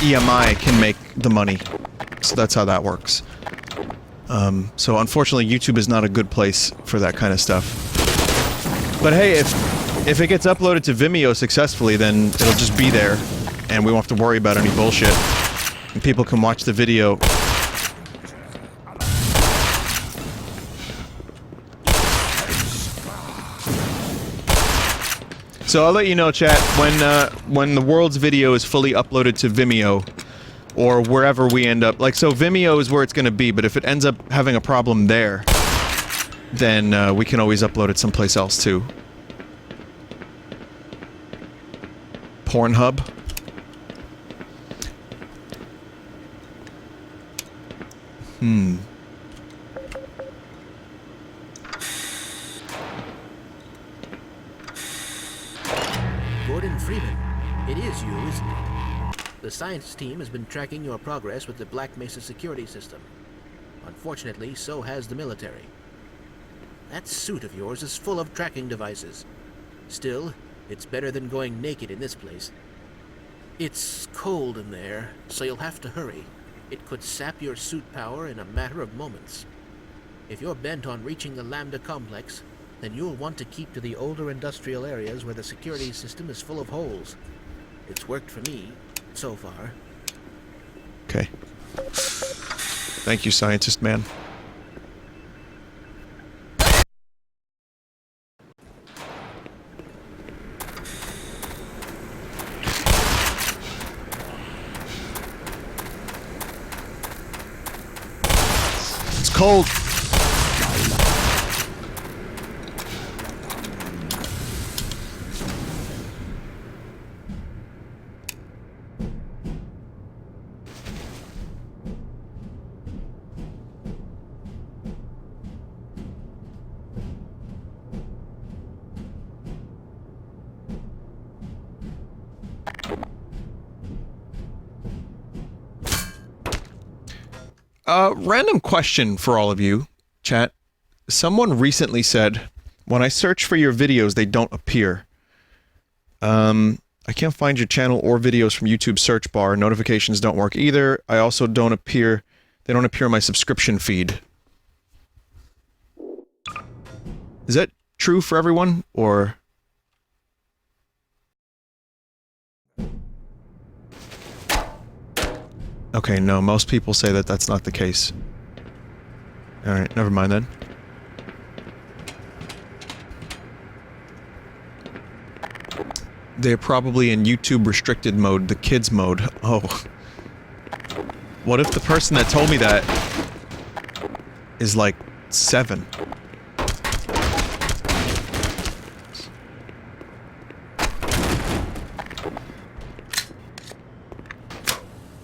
EMI can make the money. So that's how that works. So unfortunately, YouTube is not a good place for that kind of stuff. But hey, If it gets uploaded to Vimeo successfully, then it'll just be there, and we won't have to worry about any bullshit. And people can watch the video. So I'll let you know, chat, when the world's video is fully uploaded to Vimeo, or wherever we end up. Like, so Vimeo is where it's gonna be, but if it ends up having a problem there, then we can always upload it someplace else too. Pornhub. Gordon Freeman, it is you, isn't it? The science team has been tracking your progress with the Black Mesa security system. Unfortunately, so has the military. That suit of yours is full of tracking devices. Still, it's better than going naked in this place. It's cold in there, so you'll have to hurry. It could sap your suit power in a matter of moments. If you're bent on reaching the Lambda complex, then you'll want to keep to the older industrial areas where the security system is full of holes. It's worked for me, so far. Okay. Thank you, scientist man. It's cold. Random question for all of you, chat. Someone recently said, when I search for your videos, they don't appear. I can't find your channel or videos from YouTube search bar. Notifications don't work either. I also don't appear, they don't appear in my subscription feed. Is that true for everyone, or? Okay, no, most people say that that's not the case. Alright, never mind then. They're probably in YouTube restricted mode, the kids mode. Oh. What if the person that told me that is like 7?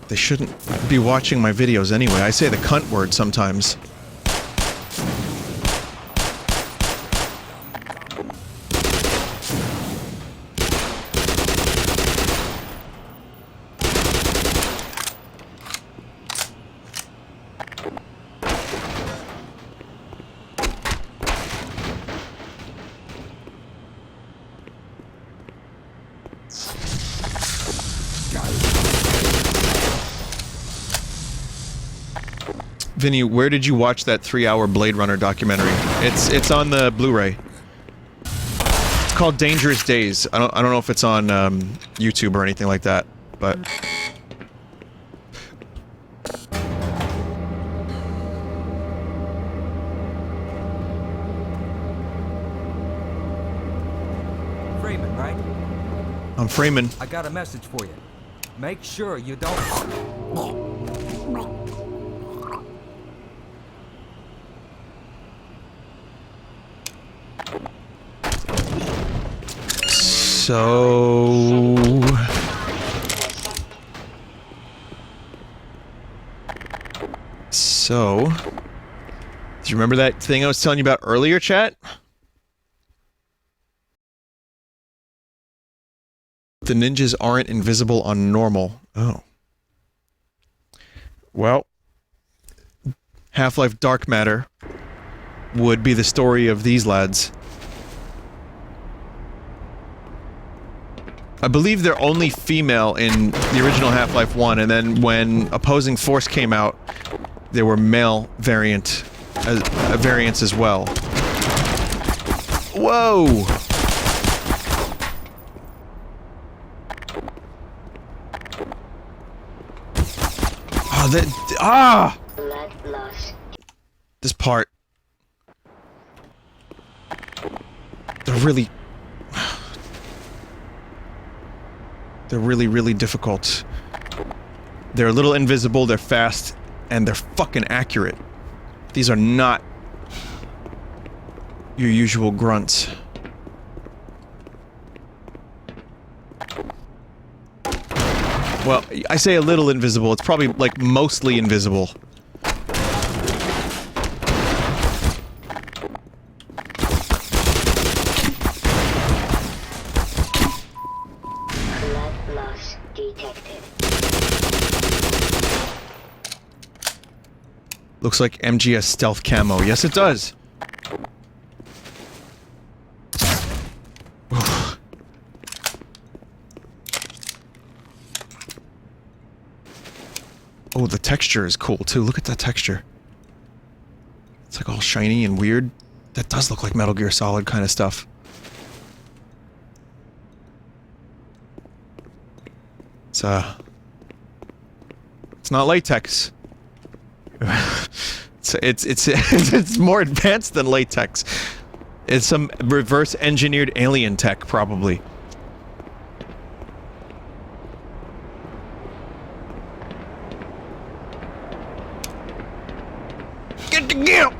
They shouldn't be watching my videos anyway. I say the cunt word sometimes. Vinny, where did you watch that 3-hour Blade Runner documentary? It's on the Blu-ray. It's called Dangerous Days. I don't know if it's on YouTube or anything like that, but Freeman, right? I'm Freeman. I got a message for you. Make sure you don't... So, do you remember that thing I was telling you about earlier, chat? The ninjas aren't invisible on normal. Oh. Well, Half-Life Dark Matter would be the story of these lads. I believe they're only female in the original Half-Life 1, and then when Opposing Force came out, there were male variants as well. Whoa! Blood loss. This part. They're really... They're really, really difficult. They're a little invisible, they're fast, and they're fucking accurate. These are not your usual grunts. Well, I say a little invisible, it's probably, like, mostly invisible. Blood loss detected. Looks like MGS stealth camo. Yes, it does! Oh, the texture is cool, too. Look at that texture. It's like all shiny and weird. That does look like Metal Gear Solid kind of stuff. It's not latex. It's more advanced than latex. It's some reverse engineered alien tech, probably. Get the gimp!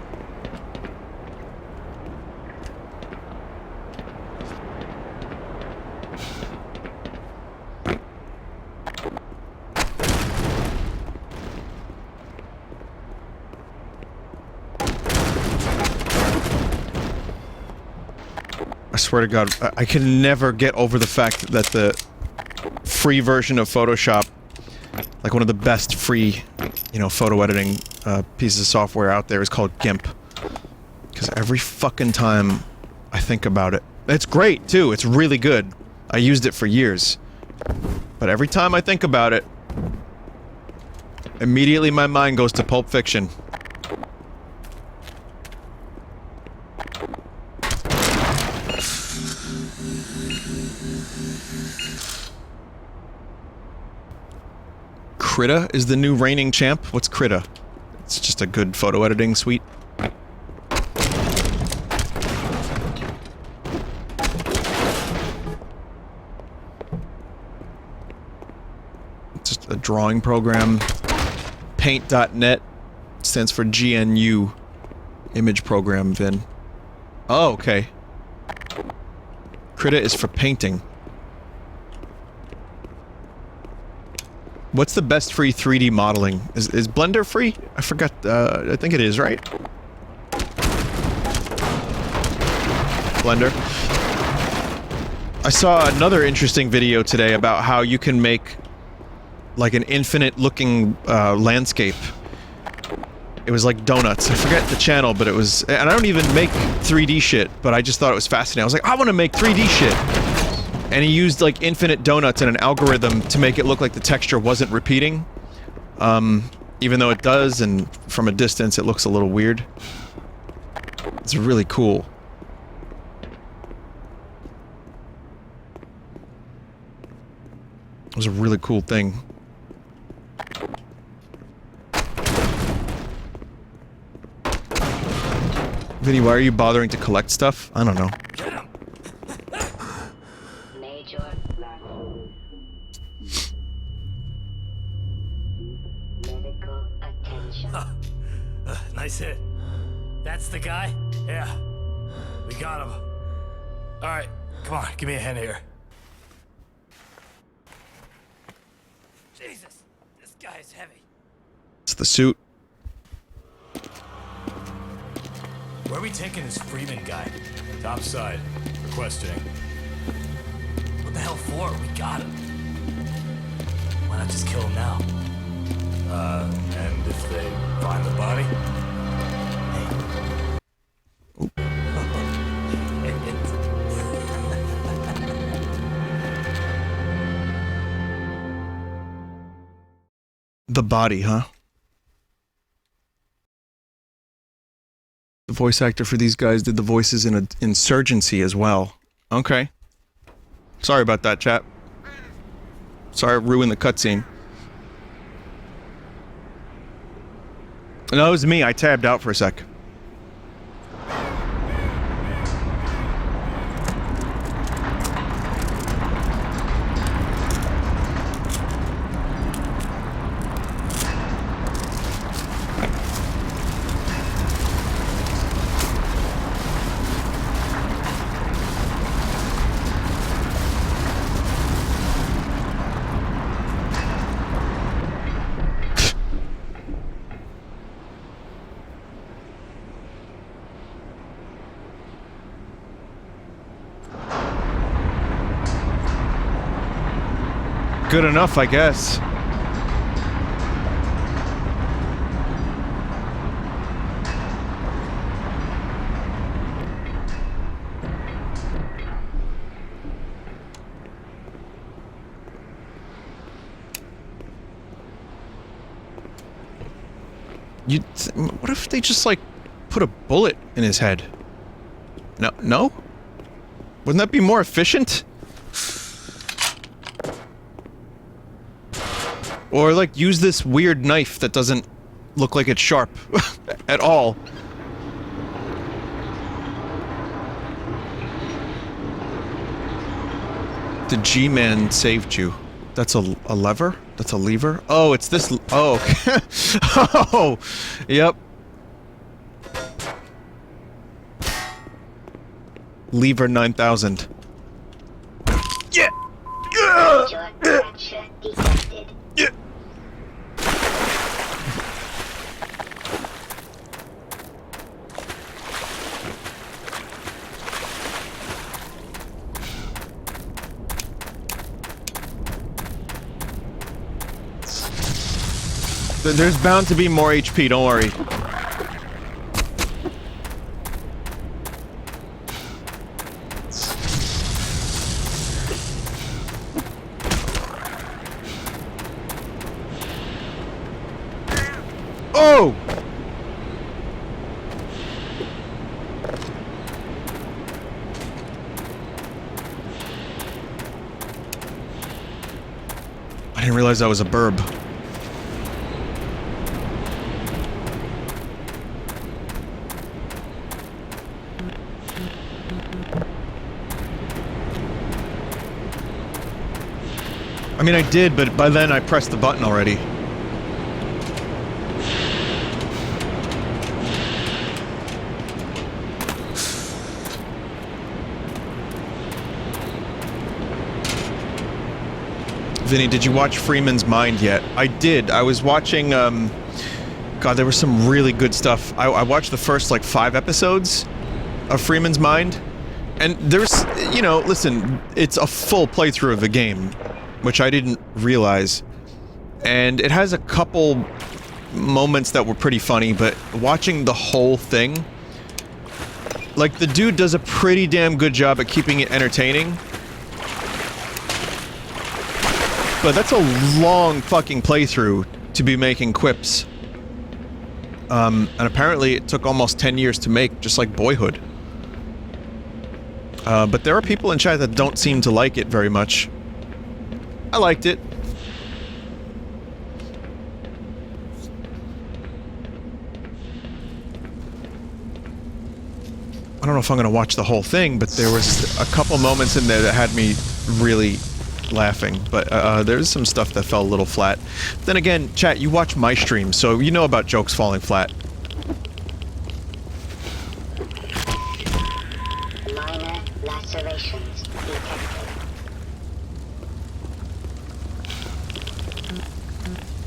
I swear to God, I can never get over the fact that the free version of Photoshop, like one of the best free, you know, photo editing pieces of software out there, is called GIMP. Because every fucking time I think about it, it's great too, it's really good. I used it for years. But every time I think about it, immediately my mind goes to Pulp Fiction. Krita is the new reigning champ? What's Krita? It's just a good photo editing suite. It's just a drawing program. Paint.net stands for GNU. Image program, Vin. Oh, okay. Krita is for painting. What's the best free 3D modeling? Is Blender free? I forgot, I think it is, right? Blender. I saw another interesting video today about how you can make, like, an infinite-looking, landscape. It was like donuts. I forget the channel, but it was... And I don't even make 3D shit, but I just thought it was fascinating. I was like, I want to make 3D shit! And he used, like, infinite donuts and an algorithm to make it look like the texture wasn't repeating. Even though it does, and from a distance it looks a little weird. It's really cool. It was a really cool thing. Vinny, why are you bothering to collect stuff? I don't know. Major black hole. Medical attention. Nice hit. That's the guy? Yeah. We got him. Alright, come on, give me a hand here. Jesus, this guy is heavy. It's the suit. Where are we taking this Freeman guy? Topside. For questioning. What the hell for? We got him. Why not just kill him now? And if they find the body? The body, huh? The voice actor for these guys did the voices in Insurgency as well. Okay. Sorry about that, chat. Sorry I ruined the cutscene. No, it was me. I tabbed out for a sec. Good enough, I guess. What if they just, like, put a bullet in his head? No? No? Wouldn't that be more efficient? Or, like, use this weird knife that doesn't look like it's sharp at all. The G-Man saved you. That's a lever? That's a lever? Oh, it's this... Oh, okay. Oh! Yep. Lever 9000. Yeah! Major fracture detected. Yeah! There's bound to be more HP, don't worry. Oh! I didn't realize that was a burb. I mean, I did, but by then I pressed the button already. Vinny, did you watch Freeman's Mind yet? I did. I was watching, God, there was some really good stuff. I watched the first, like, 5 episodes of Freeman's Mind. And there's, you know, listen, it's a full playthrough of the game, which I didn't realize. And it has a couple moments that were pretty funny, but watching the whole thing, like, the dude does a pretty damn good job at keeping it entertaining. But that's a long fucking playthrough to be making quips. And apparently it took almost 10 years to make, just like Boyhood. But there are people in chat that don't seem to like it very much. I liked it. I don't know if I'm gonna watch the whole thing, but there was a couple moments in there that had me really laughing. But there's some stuff that fell a little flat. Then again, chat, you watch my stream, so you know about jokes falling flat. Minor lacerations detected.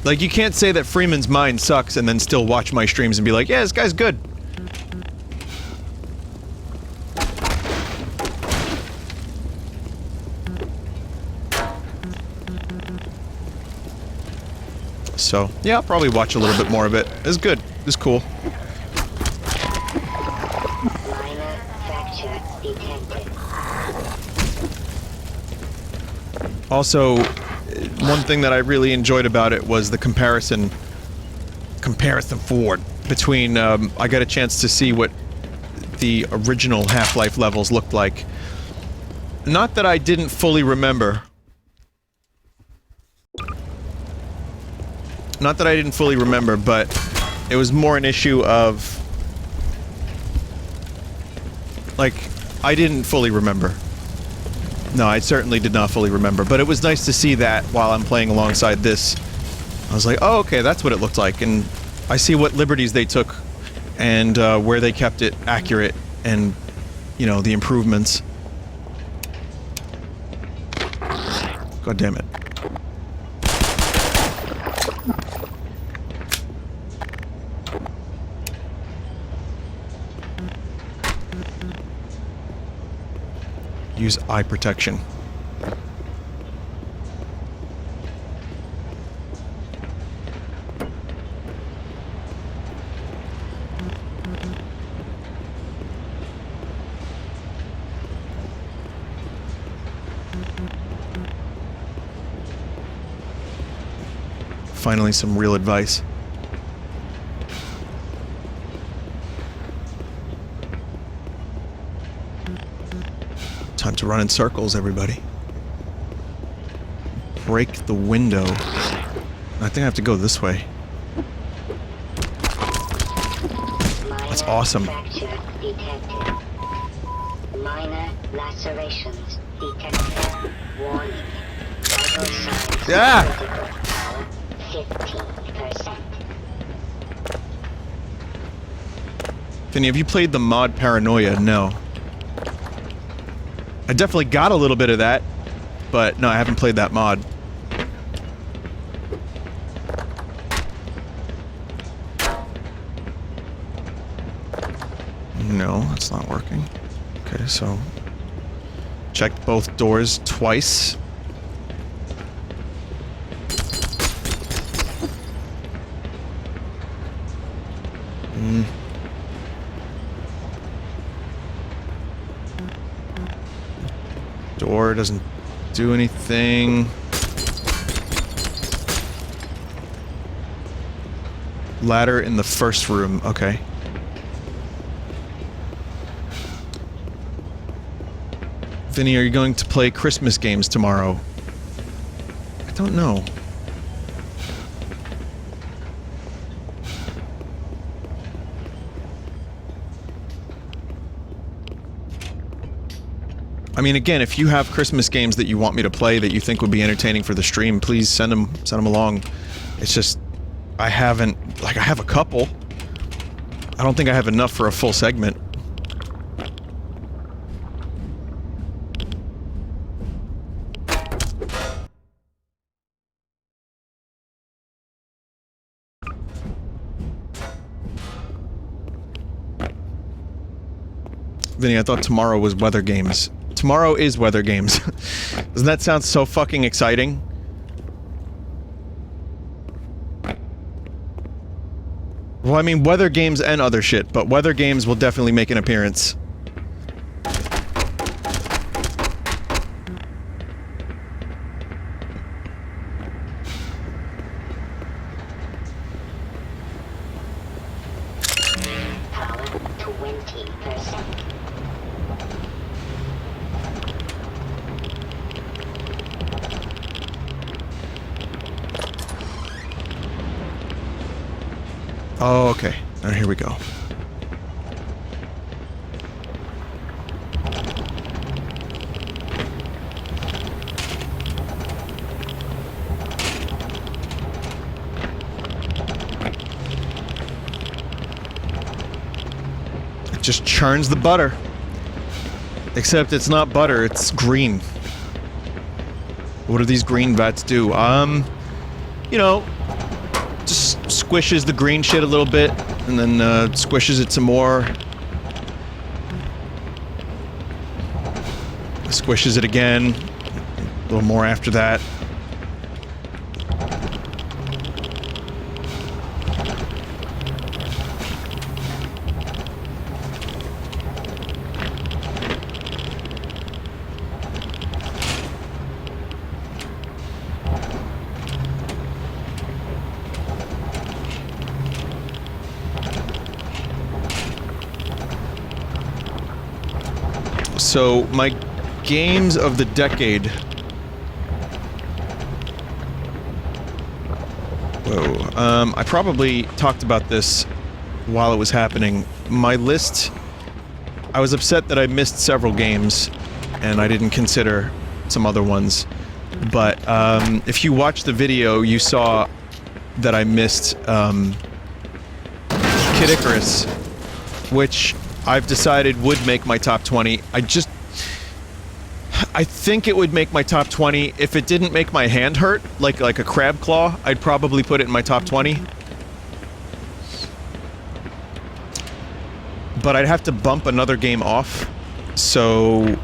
Like, you can't say that Freeman's Mind sucks and then still watch my streams and be like, yeah, this guy's good. So, yeah, I'll probably watch a little bit more of it. It's good. It's cool. Minor fracture detected. Also, one thing that I really enjoyed about it was the comparison forward between, I got a chance to see what the original Half-Life levels looked like. Not that I didn't fully remember. Not that I didn't fully remember, but It was more an issue of... like, I didn't fully remember. No, I certainly did not fully remember, but it was nice to see that while I'm playing alongside this. I was like, oh, okay, that's what it looked like, and I see what liberties they took, and where they kept it accurate, and, you know, the improvements. God damn it. Use eye protection. Finally, some real advice. Time to run in circles, everybody. Break the window. I think I have to go this way. That's awesome. Fracture detected. Minor lacerations detected. Warning. Vital signs. Yeah. Critical power 15%. Vinny, have you played the mod Paranoia? No. I definitely got a little bit of that, but no, I haven't played that mod. No, that's not working. Okay, so checked both doors twice. Door doesn't do anything. Ladder in the first room, okay. Vinny, are you going to play Christmas games tomorrow? I don't know. I mean, again, if you have Christmas games that you want me to play that you think would be entertaining for the stream, please send them along. It's just, I haven't, like, I have a couple. I don't think I have enough for a full segment. Vinny, I thought tomorrow was weather games. Tomorrow is weather games. Doesn't that sound so fucking exciting? Well, I mean, weather games and other shit, but weather games will definitely make an appearance. Power 20%. Oh, okay. Now here we go. It just churns the butter. Except it's not butter, it's green. What do these green vats do? You know, just squishes the green shit a little bit, and then squishes it some more. Squishes it again. A little more after that. So, my games of the decade. Whoa. I probably talked about this while it was happening. My list... I was upset that I missed several games, and I didn't consider some other ones. But, if you watched the video, you saw that I missed, Kid Icarus, which I've decided would make my top 20. I think it would make my top 20. If it didn't make my hand hurt, like a crab claw, I'd probably put it in my top 20. But I'd have to bump another game off, so...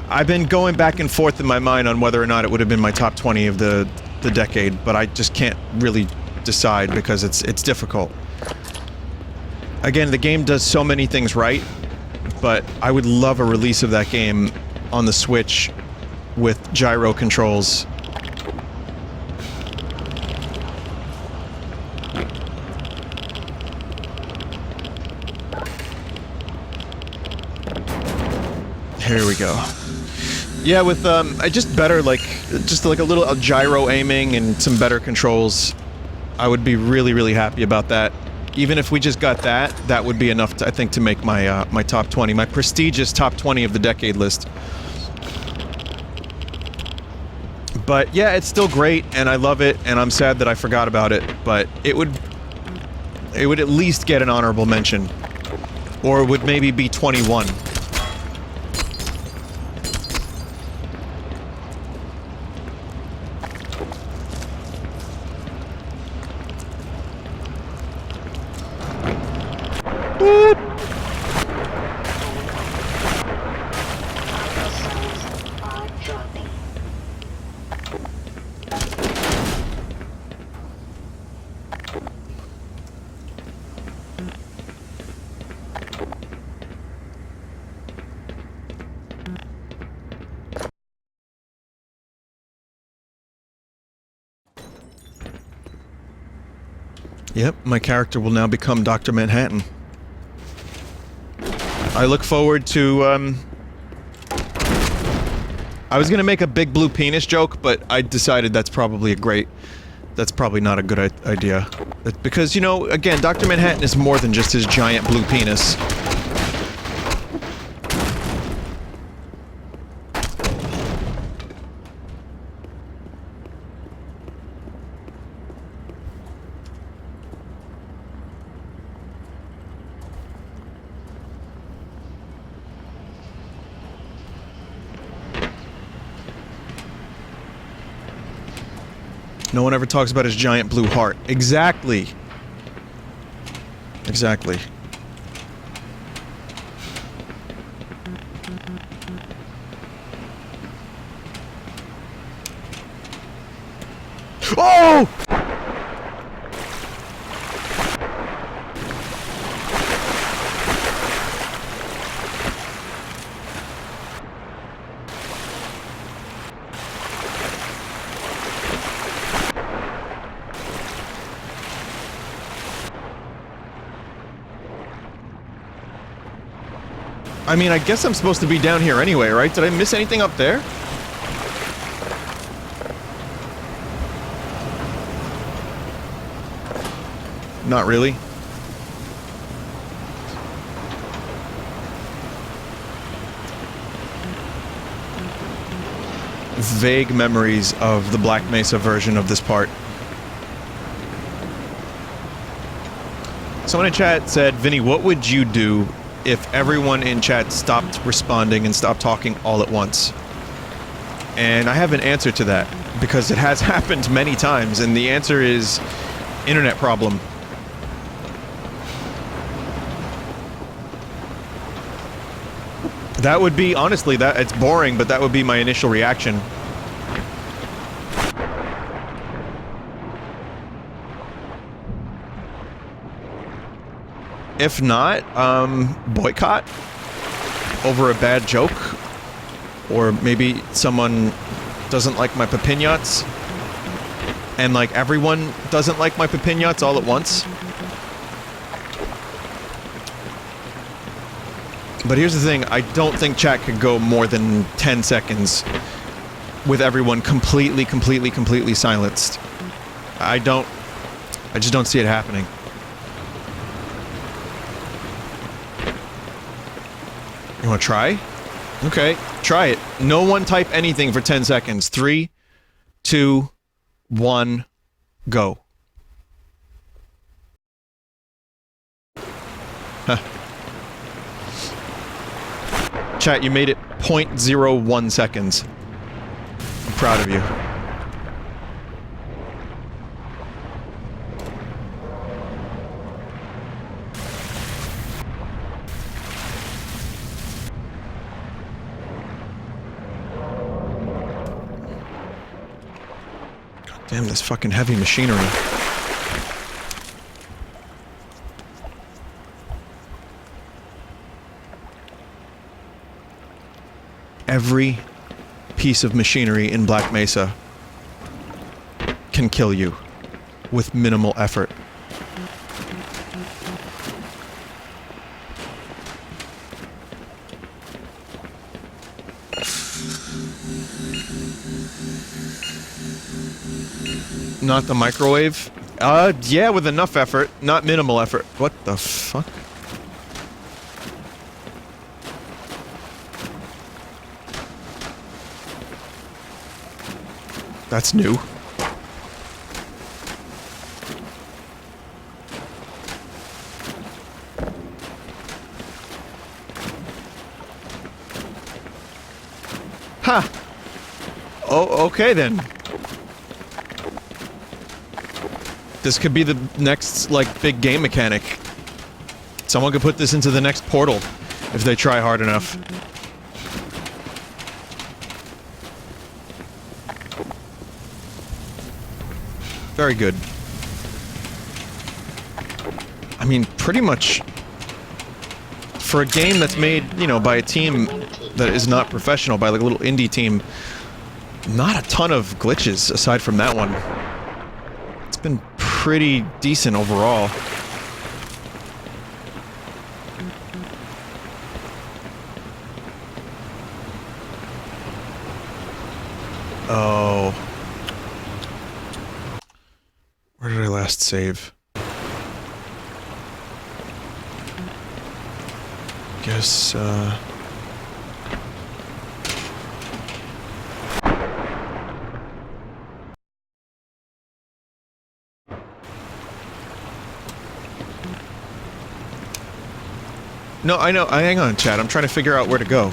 I've been going back and forth in my mind on whether or not it would have been my top 20 of the decade, but I just can't really decide because it's difficult. Again, the game does so many things right, but I would love a release of that game on the Switch with gyro controls. Here we go. Yeah, with just better just like a little gyro aiming and some better controls, I would be really, really happy about that. Even if we just got that, that would be enough, I think, to make my my top 20, my prestigious top 20 of the decade list. But yeah, it's still great, and I love it, and I'm sad that I forgot about it. But it would at least get an honorable mention, or it would maybe be 21. Yep, my character will now become Dr. Manhattan. I look forward to, I was gonna make a big blue penis joke, but I decided that's probably not a good idea. Because, you know, again, Dr. Manhattan is more than just his giant blue penis. No one ever talks about his giant blue heart. Exactly. Exactly. Oh! I mean, I guess I'm supposed to be down here anyway, right? Did I miss anything up there? Not really. Vague memories of the Black Mesa version of this part. Someone in chat said, Vinny, what would you do if everyone in chat stopped responding and stopped talking all at once? And I have an answer to that, because it has happened many times, and the answer is internet problem. That would be, honestly, it's boring, but that would be my initial reaction. If not, boycott over a bad joke, or maybe someone doesn't like my papignots, and like everyone doesn't like my papignots all at once. But here's the thing, I don't think chat could go more than 10 seconds with everyone completely silenced. I just don't see it happening. You wanna try? Okay, try it. No one type anything for 10 seconds. 3, 2, 1, go. Huh. Chat, you made it 0.01 seconds. I'm proud of you. Damn, this fucking heavy machinery. Every piece of machinery in Black Mesa can kill you with minimal effort. Not the microwave? Yeah, with enough effort, not minimal effort. What the fuck? That's new. Ha! Oh, okay then. This could be the next, like, big game mechanic. Someone could put this into the next Portal, if they try hard enough. Very good. I mean, pretty much... for a game that's made, you know, by a team that is not professional, by like a little indie team, not a ton of glitches aside from that one. It's been pretty decent overall. Oh. Where did I last save? Guess, No, I know. Hang on, chat. I'm trying to figure out where to go.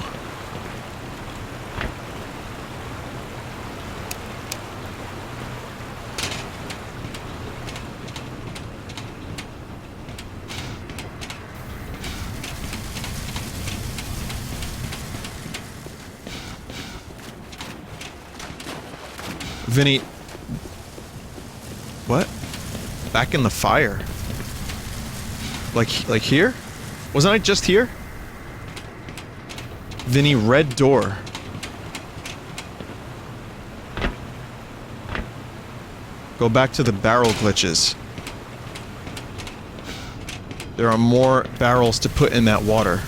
Vinny... What? Back in the fire? Like here? Wasn't I just here? Vinny, red door. Go back to the barrel glitches. There are more barrels to put in that water.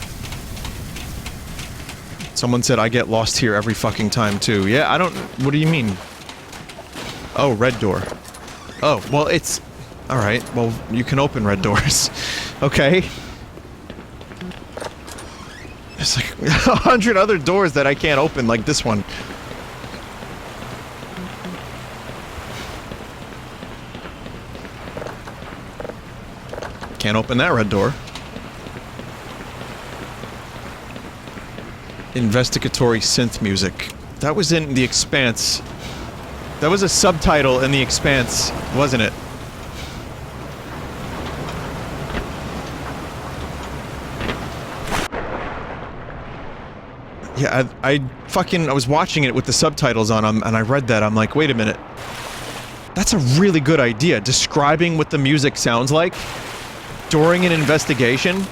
Someone said I get lost here every fucking time too. Yeah, I don't... What do you mean? Oh, red door. Oh, well it's... Alright, well you can open red doors. Okay. There's like 100 other doors that I can't open, like this one. Can't open that red door. Investigatory synth music. That was in The Expanse. That was a subtitle in The Expanse, wasn't it? Yeah, I was watching it with the subtitles on and I read that, I'm like, wait a minute. That's a really good idea, describing what the music sounds like during an investigation.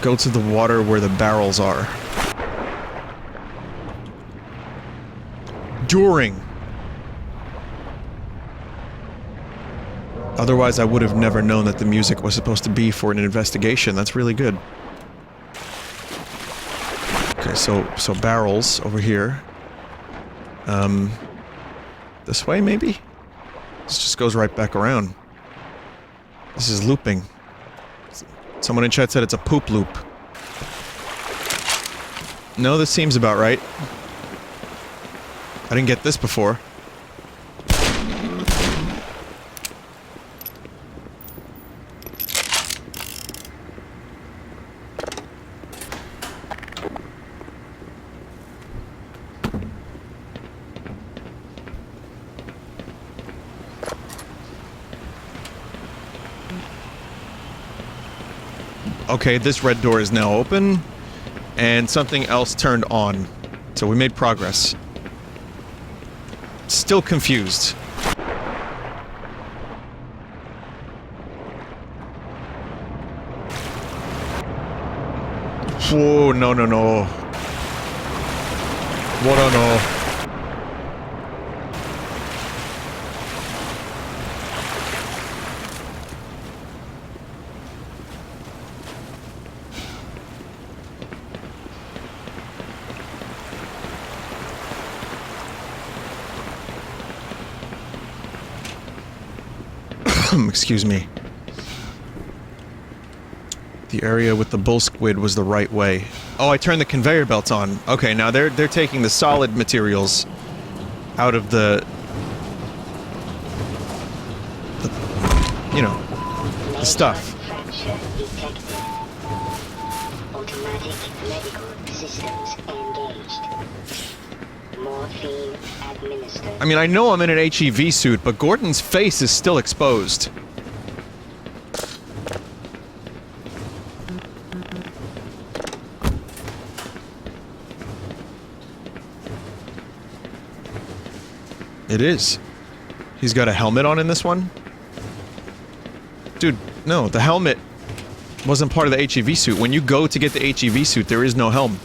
Go to the water where the barrels are. During. Otherwise, I would have never known that the music was supposed to be for an investigation. That's really good. Okay, so barrels over here. This way, maybe? This just goes right back around. This is looping. Someone in chat said it's a poop loop. No, this seems about right. I didn't get this before. Okay, this red door is now open, and something else turned on. So we made progress. Still confused. Whoa, no, no, no. What, oh, no. Excuse me. The area with the bull squid was the right way. Oh, I turned the conveyor belts on. Okay, now they're taking the solid materials out of the you know, the stuff. Fracture detected. Automatic medical systems engaged. Morphine administered. I mean, I know I'm in an HEV suit, but Gordon's face is still exposed. It is. He's got a helmet on in this one? Dude, no, the helmet wasn't part of the HEV suit. When you go to get the HEV suit, there is no helm.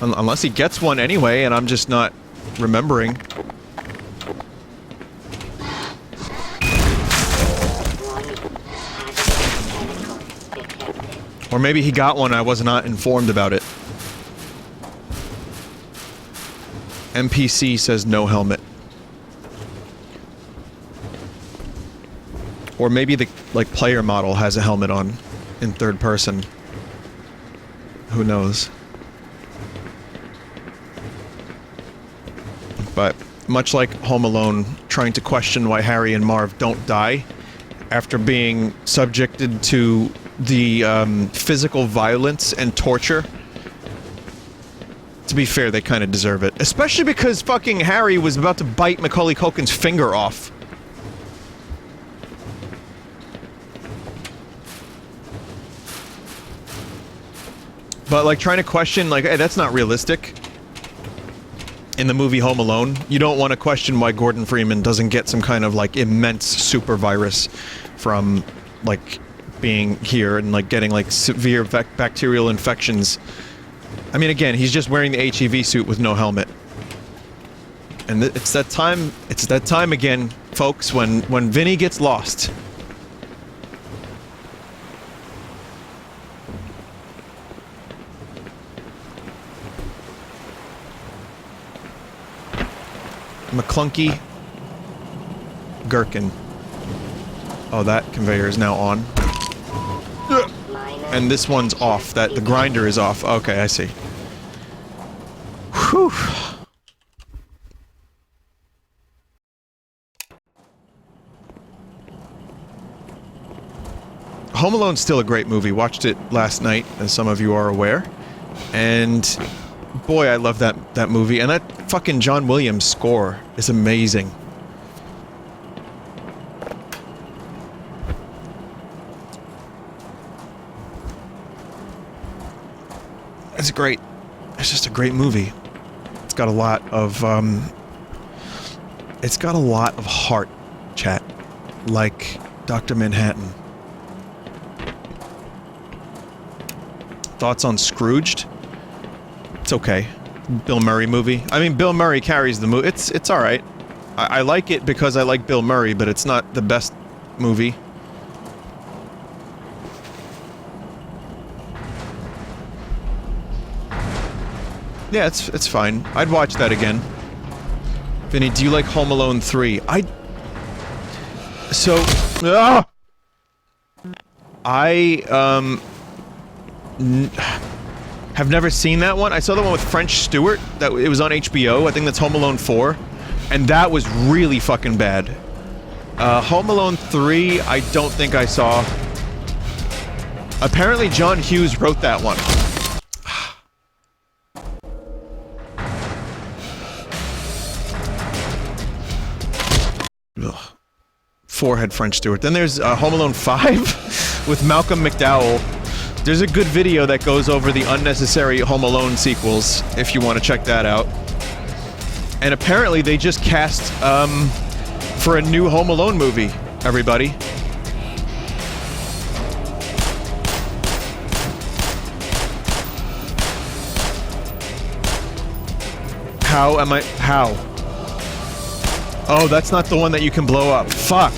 Unless he gets one anyway, and I'm just not remembering. Or maybe he got one, I was not informed about it. NPC says no helmet. Or maybe the, like, player model has a helmet on in third person. Who knows? But much like Home Alone, trying to question why Harry and Marv don't die after being subjected to the physical violence and torture. To be fair, they kind of deserve it. Especially because fucking Harry was about to bite Macaulay Culkin's finger off. But, like, trying to question, like, hey, that's not realistic. In the movie Home Alone, you don't want to question why Gordon Freeman doesn't get some kind of, like, immense super virus from, like, being here and, like, getting, like, severe bacterial infections. I mean, again, he's just wearing the HEV suit with no helmet. And it's that time again, folks, when Vinny gets lost. McClunky Gherkin. Oh, that conveyor is now on. And this one's off. That the grinder is off. Okay, I see. Whew. Home Alone's still a great movie. Watched it last night, as some of you are aware. And boy, I love that movie. And that fucking John Williams score is amazing. It's great. It's just a great movie. It's got a lot of heart, chat. Like Dr. Manhattan. Thoughts on Scrooged? It's okay. Bill Murray movie. I mean, Bill Murray carries the movie. It's alright. I like it because I like Bill Murray, but it's not the best movie. Yeah, it's fine. I'd watch that again. Vinny, do you like Home Alone 3? Have never seen that one. I saw the one with French Stewart. It was on HBO. I think that's Home Alone 4. And that was really fucking bad. Home Alone 3, I don't think I saw. Apparently John Hughes wrote that one. Ugh. 4 had French Stewart. Then there's Home Alone 5 with Malcolm McDowell. There's a good video that goes over the unnecessary Home Alone sequels, if you want to check that out. And apparently they just cast, for a new Home Alone movie, everybody. How? Oh, that's not the one that you can blow up. Fuck.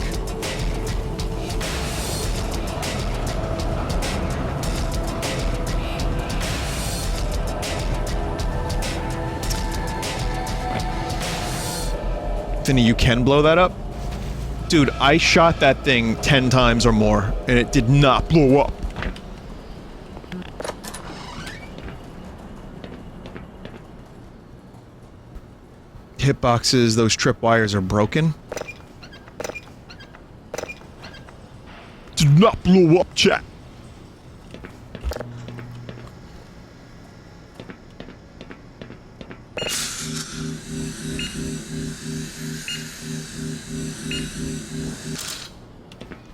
Vinny, you can blow that up? Dude, I shot that thing 10 times or more, and it did not blow up. Hitboxes, those tripwires are broken. Did not blow up, chat.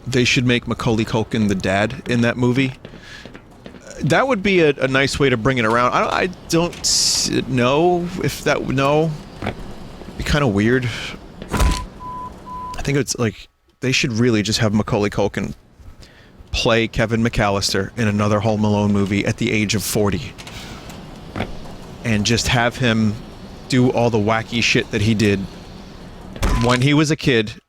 They should make Macaulay Culkin the dad in that movie. That would be a nice way to bring it around. I don't know if that would... No. Be kind of weird. I think it's like... They should really just have Macaulay Culkin play Kevin McAllister in another Home Alone movie at the age of 40. And just have him do all the wacky shit that he did when he was a kid,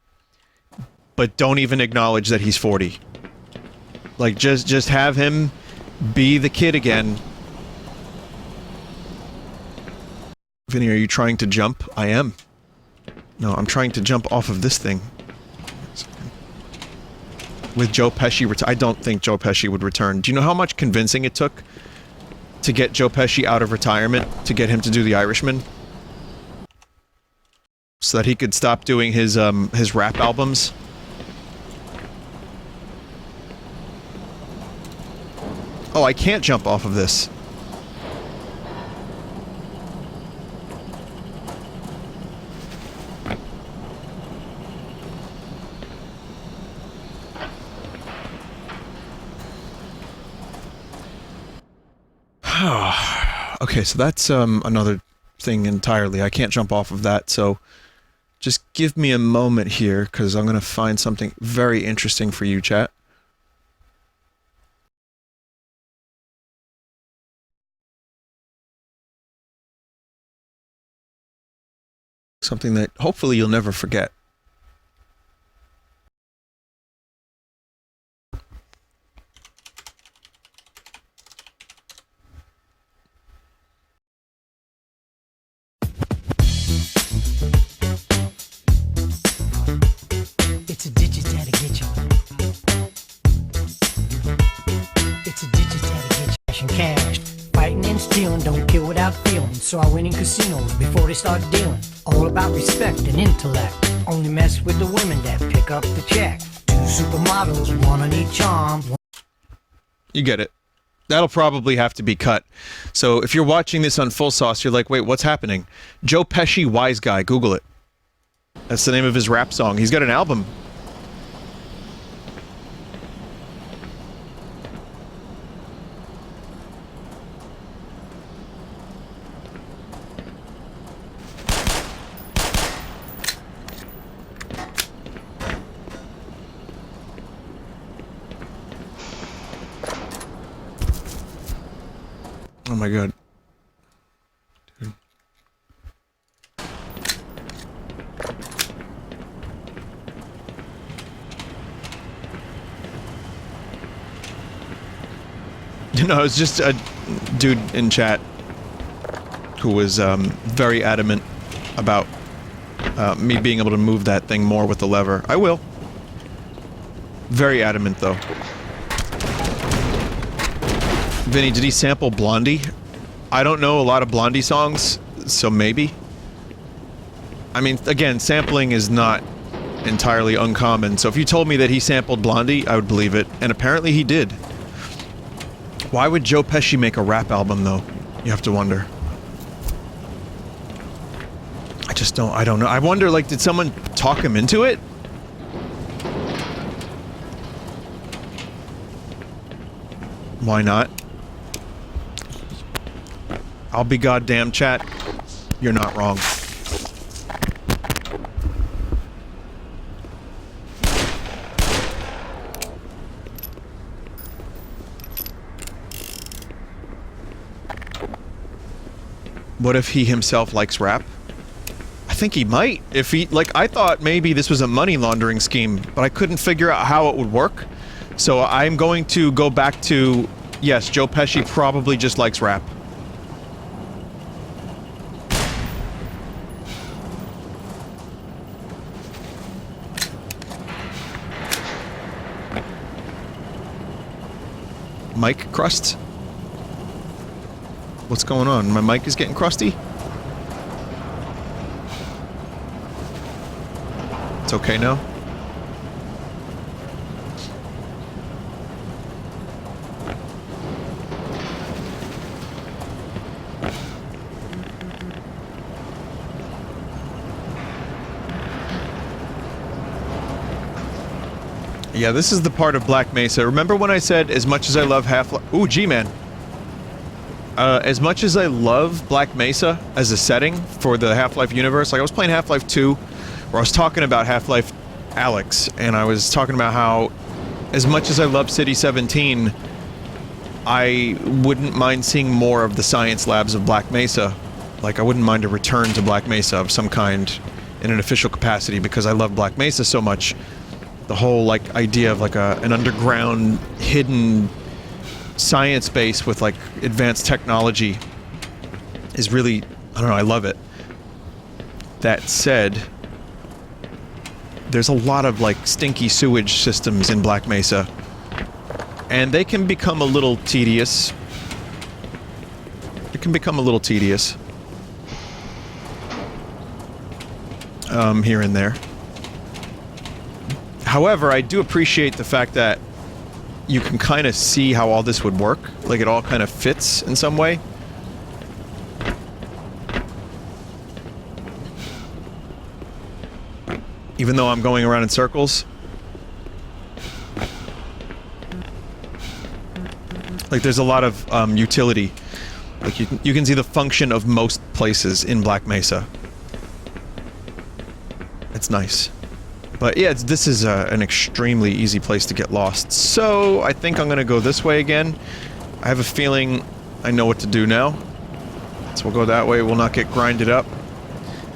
but don't even acknowledge that he's 40. Like, just have him be the kid again. Vinny, are you trying to jump? I am. No, I'm trying to jump off of this thing. With Joe Pesci I don't think Joe Pesci would return. Do you know how much convincing it took to get Joe Pesci out of retirement, to get him to do The Irishman? So that he could stop doing his rap albums? Oh, I can't jump off of this. Okay, so that's another thing entirely. I can't jump off of that, so just give me a moment here, because I'm going to find something very interesting for you, chat. Something that hopefully you'll never forget. It's a ditch that'll get you. It's a ditch that'll get you. Cash and cash. Fighting and stealing don't kill without feeling. So I went in casinos before they start dealing. All about respect and intellect. Only mess with the women that pick up the check. 2 supermodels, 1 on each arm. You get it. That'll probably have to be cut. So if you're watching this on Full Sauce, you're like, wait, what's happening? Joe Pesci, Wise Guy. Google it. That's the name of his rap song. He's got an album. Oh my god. Dude. No, it's just a dude in chat. who was very adamant about me being able to move that thing more with the lever. I will. Very adamant, though. Vinny, did he sample Blondie? I don't know a lot of Blondie songs, so maybe. I mean, again, sampling is not entirely uncommon, so if you told me that he sampled Blondie, I would believe it, and apparently he did. Why would Joe Pesci make a rap album, though? You have to wonder. I don't know. I wonder, like, did someone talk him into it? Why not? I'll be goddamn, chat. You're not wrong. What if he himself likes rap? I think he might. If he, like, I thought maybe this was a money laundering scheme, but I couldn't figure out how it would work. So I'm going to go back to, yes, Joe Pesci probably just likes rap. Mic crust? What's going on? My mic is getting crusty? It's okay now? Yeah, this is the part of Black Mesa. Remember when I said, as much as I love Half-Life... Ooh, G-Man. As much as I love Black Mesa as a setting for the Half-Life universe, like I was playing Half-Life 2, where I was talking about Half-Life Alyx, and I was talking about how, as much as I love City 17, I wouldn't mind seeing more of the science labs of Black Mesa. Like, I wouldn't mind a return to Black Mesa of some kind in an official capacity, because I love Black Mesa so much. The whole, like, idea of, like, an underground, hidden science base with, like, advanced technology is really... I don't know, I love it. That said, there's a lot of, like, stinky sewage systems in Black Mesa. And they can become a little tedious. It can become a little tedious. Here and there. However, I do appreciate the fact that you can kind of see how all this would work. Like, it all kind of fits in some way. Even though I'm going around in circles. Like, there's a lot of utility. Like, you can see the function of most places in Black Mesa. It's nice. But yeah, this is an extremely easy place to get lost. So, I think I'm gonna go this way again. I have a feeling I know what to do now. So we'll go that way, we'll not get grinded up.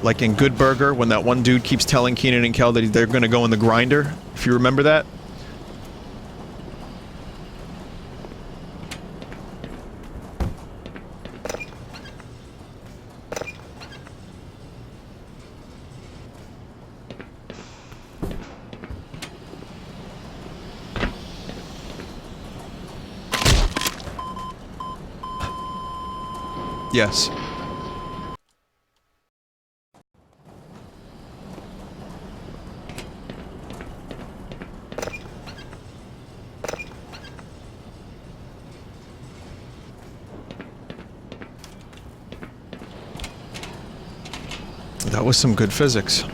Like in Good Burger, when that one dude keeps telling Keenan and Kel that they're gonna go in the grinder. If you remember that. Yes. That was some good physics.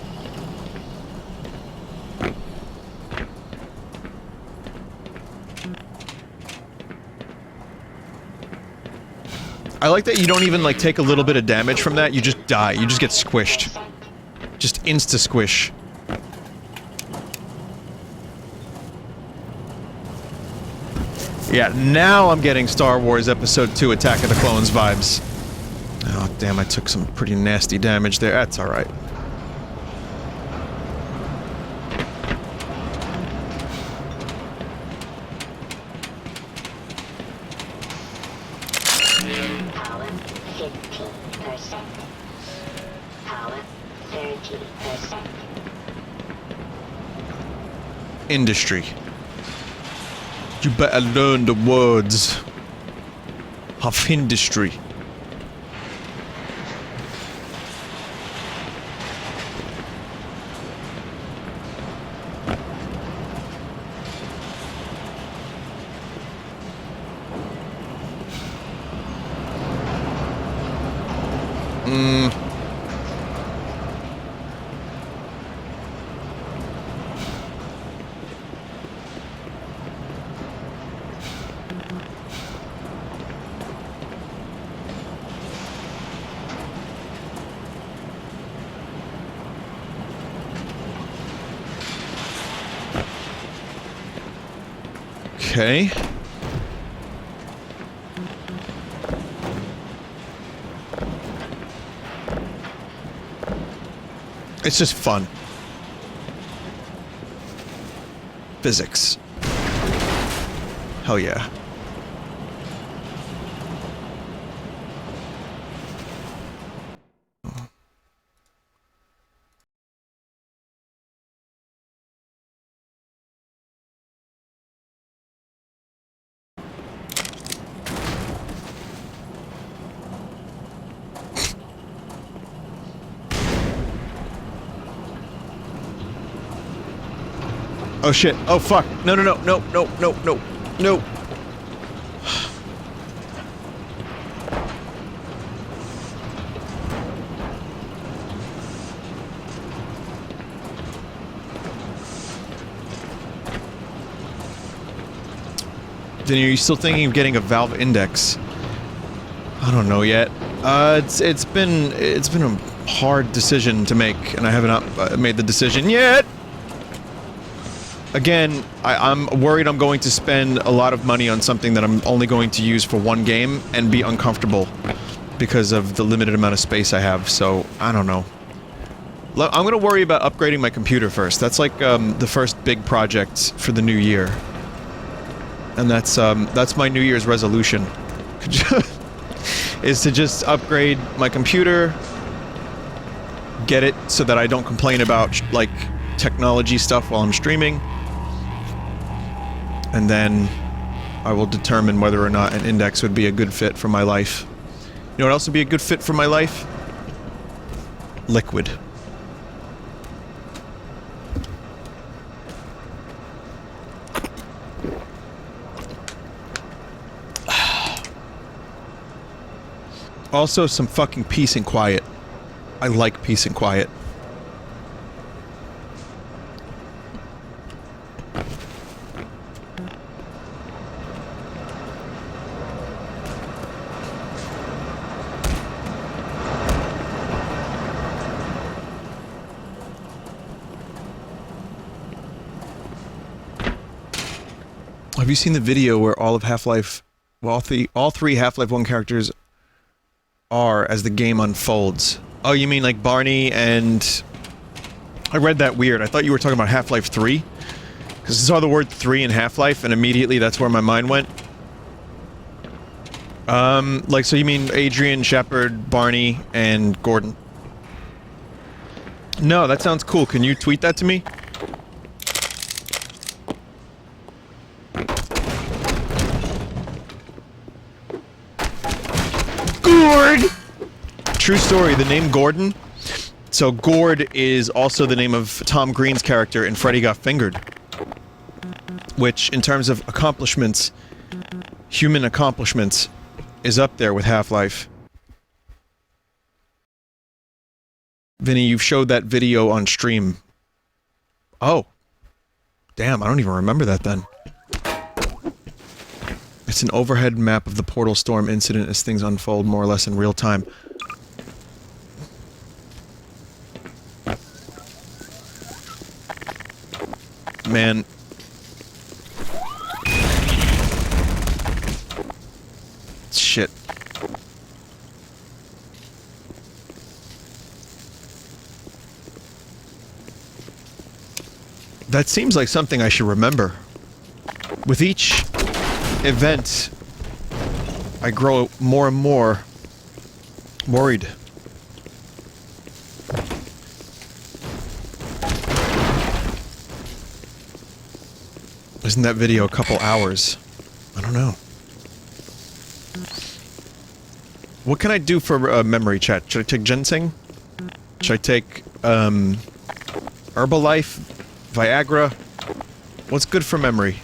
I like that you don't even, like, take a little bit of damage from that, you just die. You just get squished. Just insta-squish. Yeah, now I'm getting Star Wars Episode 2 Attack of the Clones vibes. Oh, damn, I took some pretty nasty damage there. That's alright. Power 15%. Power 30%. Industry. You better learn the words of industry. Okay. It's just fun. Physics. Hell yeah. Oh shit. Oh fuck. No, no, no, no, no, no, no, no. Then are you still thinking of getting a Valve Index? I don't know yet. It's been a hard decision to make, and I haven't made the decision yet. Again, I'm worried I'm going to spend a lot of money on something that I'm only going to use for one game and be uncomfortable because of the limited amount of space I have, so I don't know. I'm gonna worry about upgrading my computer first. That's like the first big project for the new year. And that's my New Year's resolution. Is to just upgrade my computer, get it so that I don't complain about, like, technology stuff while I'm streaming. And then I will determine whether or not an index would be a good fit for my life. You know what else would be a good fit for my life? Liquid. Also, some fucking peace and quiet. I like peace and quiet. Have you seen the video where all of Half-Life, well, all three Half-Life 1 characters are as the game unfolds? Oh, you mean like Barney and... I read that weird. I thought you were talking about Half-Life 3. Because I saw the word 3 in Half-Life, and immediately that's where my mind went. Like, so you mean Adrian, Shepard, Barney, and Gordon? No, that sounds cool. Can you tweet that to me? Gord! True story, the name Gordon. So Gord is also the name of Tom Green's character in Freddy Got Fingered. Which, in terms of accomplishments, human accomplishments, is up there with Half-Life. Vinny, you've showed that video on stream. Oh. Damn, I don't even remember that then. It's an overhead map of the Portal Storm incident as things unfold more or less in real time. Man. Shit. That seems like something I should remember. With each event, I grow more and more Worried. Isn't that video a couple hours? I don't know. What can I do for memory, chat? Should I take ginseng? Should I take, Herbalife? Viagra? What's good for memory?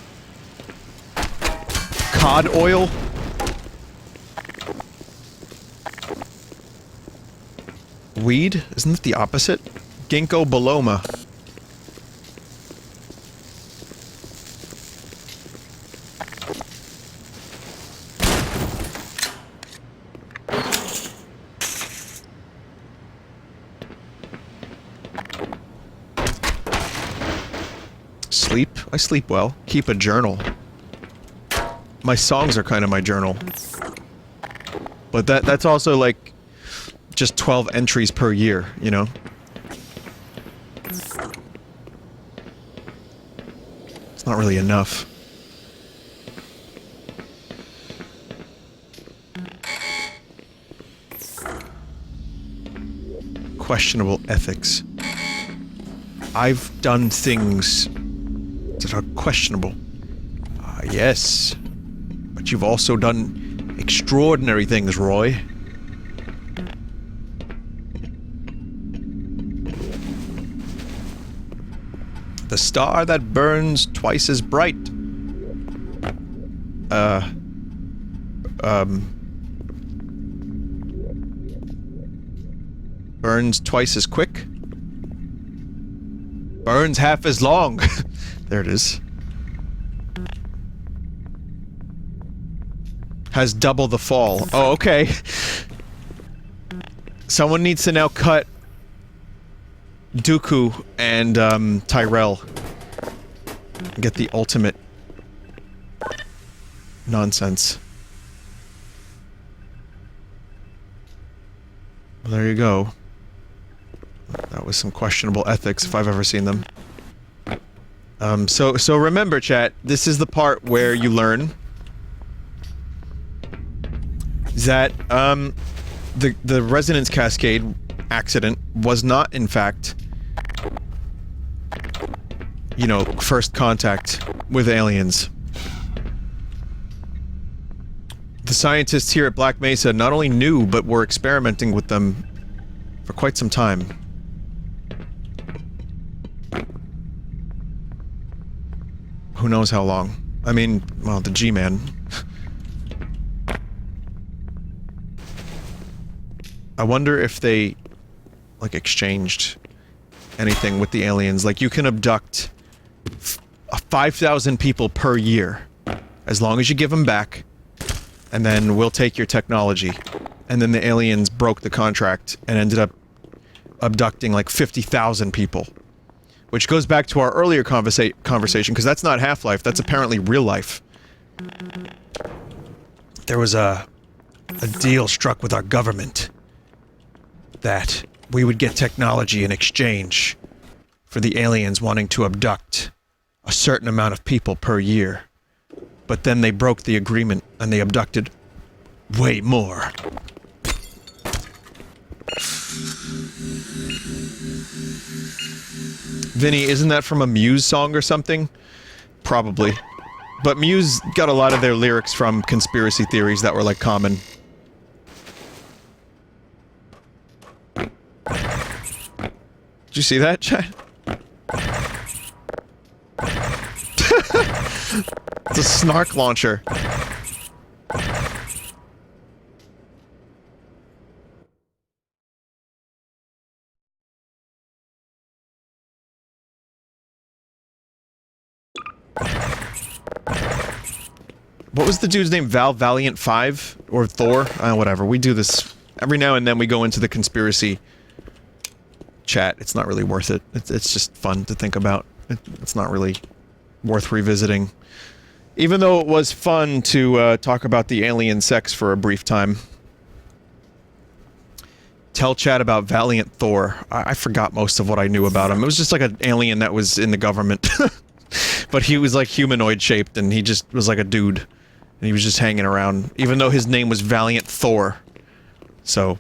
Cod oil? Weed? Isn't it the opposite? Ginkgo biloba. Sleep? I sleep well. Keep a journal. My songs are kind of my journal. But that's also like just 12 entries per year, you know? It's not really enough. Questionable ethics. I've done things that are questionable. Yes. But you've also done extraordinary things, Roy. The star that burns twice as bright. Burns twice as quick. Burns half as long. There it is. Has double the fall. Oh, okay. Someone needs to now cut Dooku and Tyrell. Get the ultimate nonsense. Well, there you go. That was some questionable ethics if I've ever seen them. So remember, chat, this is the part where you learn that, the resonance cascade accident was not, in fact, you know, first contact with aliens. The scientists here at Black Mesa not only knew, but were experimenting with them for quite some time. Who knows how long? I mean, well, the G-Man. I wonder if they, like, exchanged anything with the aliens. Like, you can abduct 5,000 people per year, as long as you give them back, and then we'll take your technology. And then the aliens broke the contract and ended up abducting, like, 50,000 people. Which goes back to our earlier conversation, because that's not Half-Life, that's apparently real life. There was a deal struck with our government that we would get technology in exchange for the aliens wanting to abduct a certain amount of people per year. But then they broke the agreement and they abducted way more. Vinny, isn't that from a Muse song or something? Probably. But Muse got a lot of their lyrics from conspiracy theories that were, like, common. Did you see that, chat? It's a snark launcher. What was the dude's name? Valiant 5? Or Thor? Whatever. We do this every now and then. We go into the conspiracy chat. It's not really worth it. It's just fun to think about. It's not really worth revisiting. Even though it was fun to talk about the alien sex for a brief time. Tell chat about Valiant Thor. I forgot most of what I knew about him. It was just like an alien that was in the government. But he was like humanoid shaped and he just was like a dude. And he was just hanging around, even though his name was Valiant Thor. So,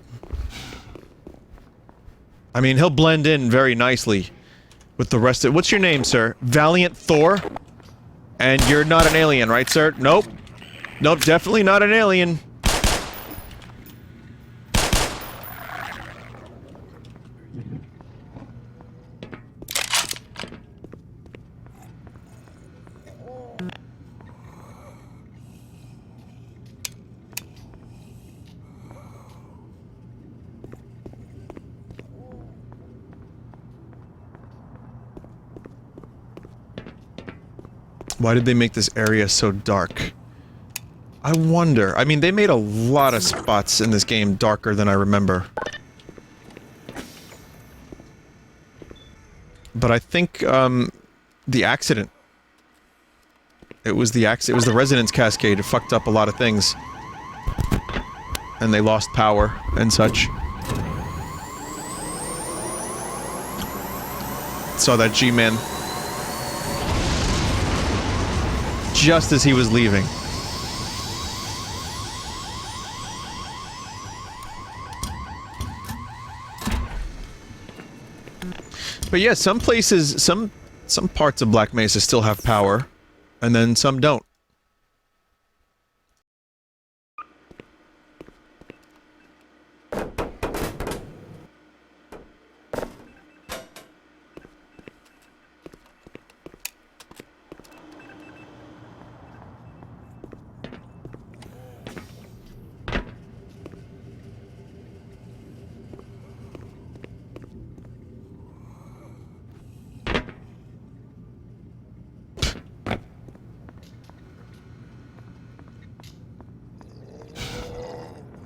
I mean, he'll blend in very nicely with the rest of... What's your name, sir? Valiant Thor? And you're not an alien, right, sir? Nope. Nope, definitely not an alien. Why did they make this area so dark? I wonder. I mean, they made a lot of spots in this game darker than I remember. But I think, the accident. It was the resonance cascade. It fucked up a lot of things. And they lost power and such. Saw that G-Man. Just as he was leaving. But yeah, some places, some parts of Black Mesa still have power, and then some don't.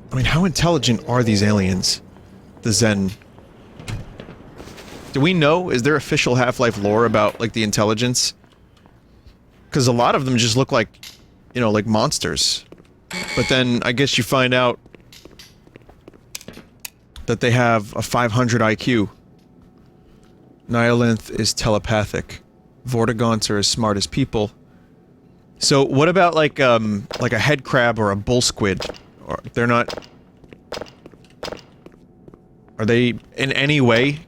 I mean, how intelligent are these aliens? The Zen. Do we know? Is there official Half-Life lore about, like, the intelligence? Because a lot of them just look like, you know, like monsters. But then, I guess you find out that they have a 500 IQ. Nihilinth is telepathic. Vortigaunts are as smart as people. So, what about, like a head crab or a bull squid? Or they're not... Are they in any way?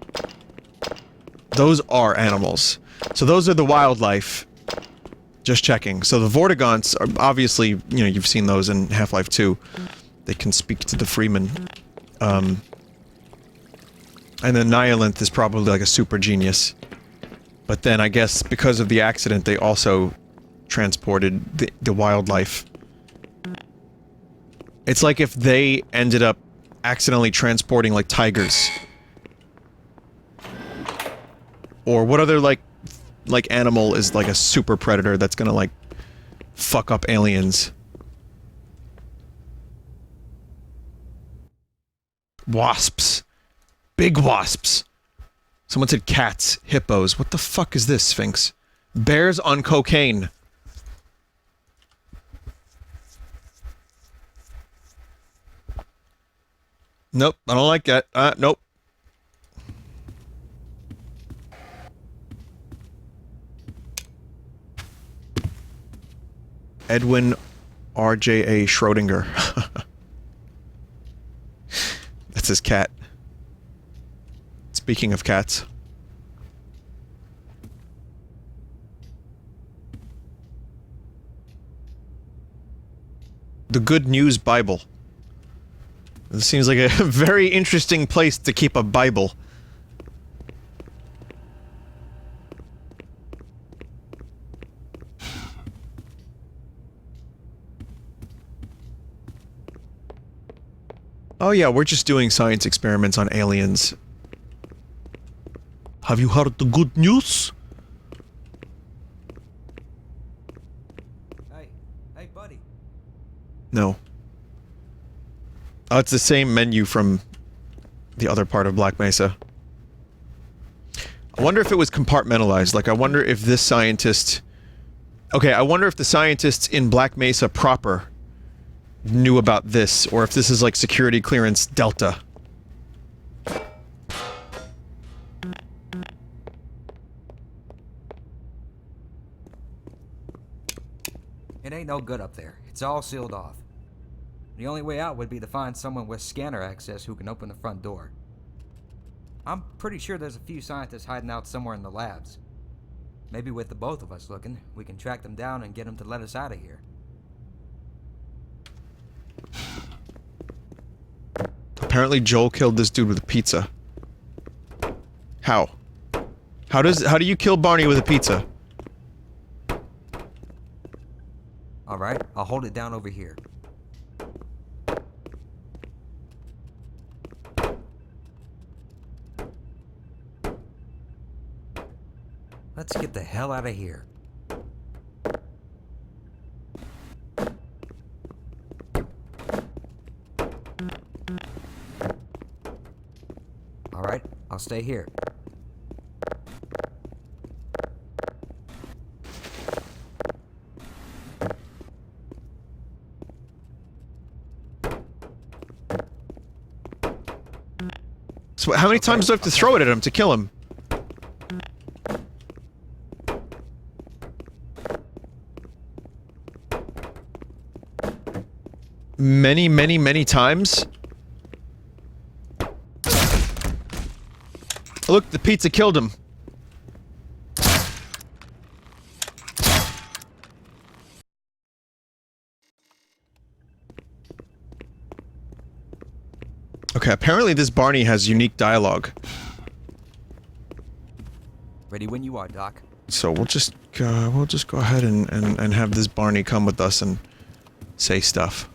Those are animals. So those are the wildlife. Just checking. So the Vortigaunts are obviously, you know, you've seen those in Half-Life 2. They can speak to the Freeman. And then Nihilinth is probably like a super genius. But then I guess because of the accident they also transported the wildlife. It's like if they ended up accidentally transporting, like, tigers. Or what other, like, animal is, like, a super predator that's gonna, like, fuck up aliens? Wasps. Big wasps. Someone said cats. Hippos. What the fuck is this, Sphinx? Bears on cocaine. Nope, I don't like that. Nope. Edwin R.J.A. Schrodinger. That's his cat. Speaking of cats. The Good News Bible. This seems like a very interesting place to keep a Bible. Oh yeah, we're just doing science experiments on aliens. Have you heard the good news? Hey, buddy. No. Oh, it's the same menu from the other part of Black Mesa. I wonder if it was compartmentalized. Like, I wonder if this scientist... Okay, I wonder if the scientists in Black Mesa proper knew about this, or if this is like security clearance Delta. It ain't no good up there. It's all sealed off. The only way out would be to find someone with scanner access who can open the front door. I'm pretty sure there's a few scientists hiding out somewhere in the labs. Maybe with the both of us looking, we can track them down and get them to let us out of here. Apparently Joel killed this dude with a pizza. How? How do you kill Barney with a pizza? Alright, I'll hold it down over here. Let's get the hell out of here. Alright, I'll stay here. So how many times do I have to throw it at him to kill him? Many, many, many times? Look, the pizza killed him. Okay, apparently this Barney has unique dialogue. Ready when you are, Doc. So we'll just go ahead and have this Barney come with us and say stuff.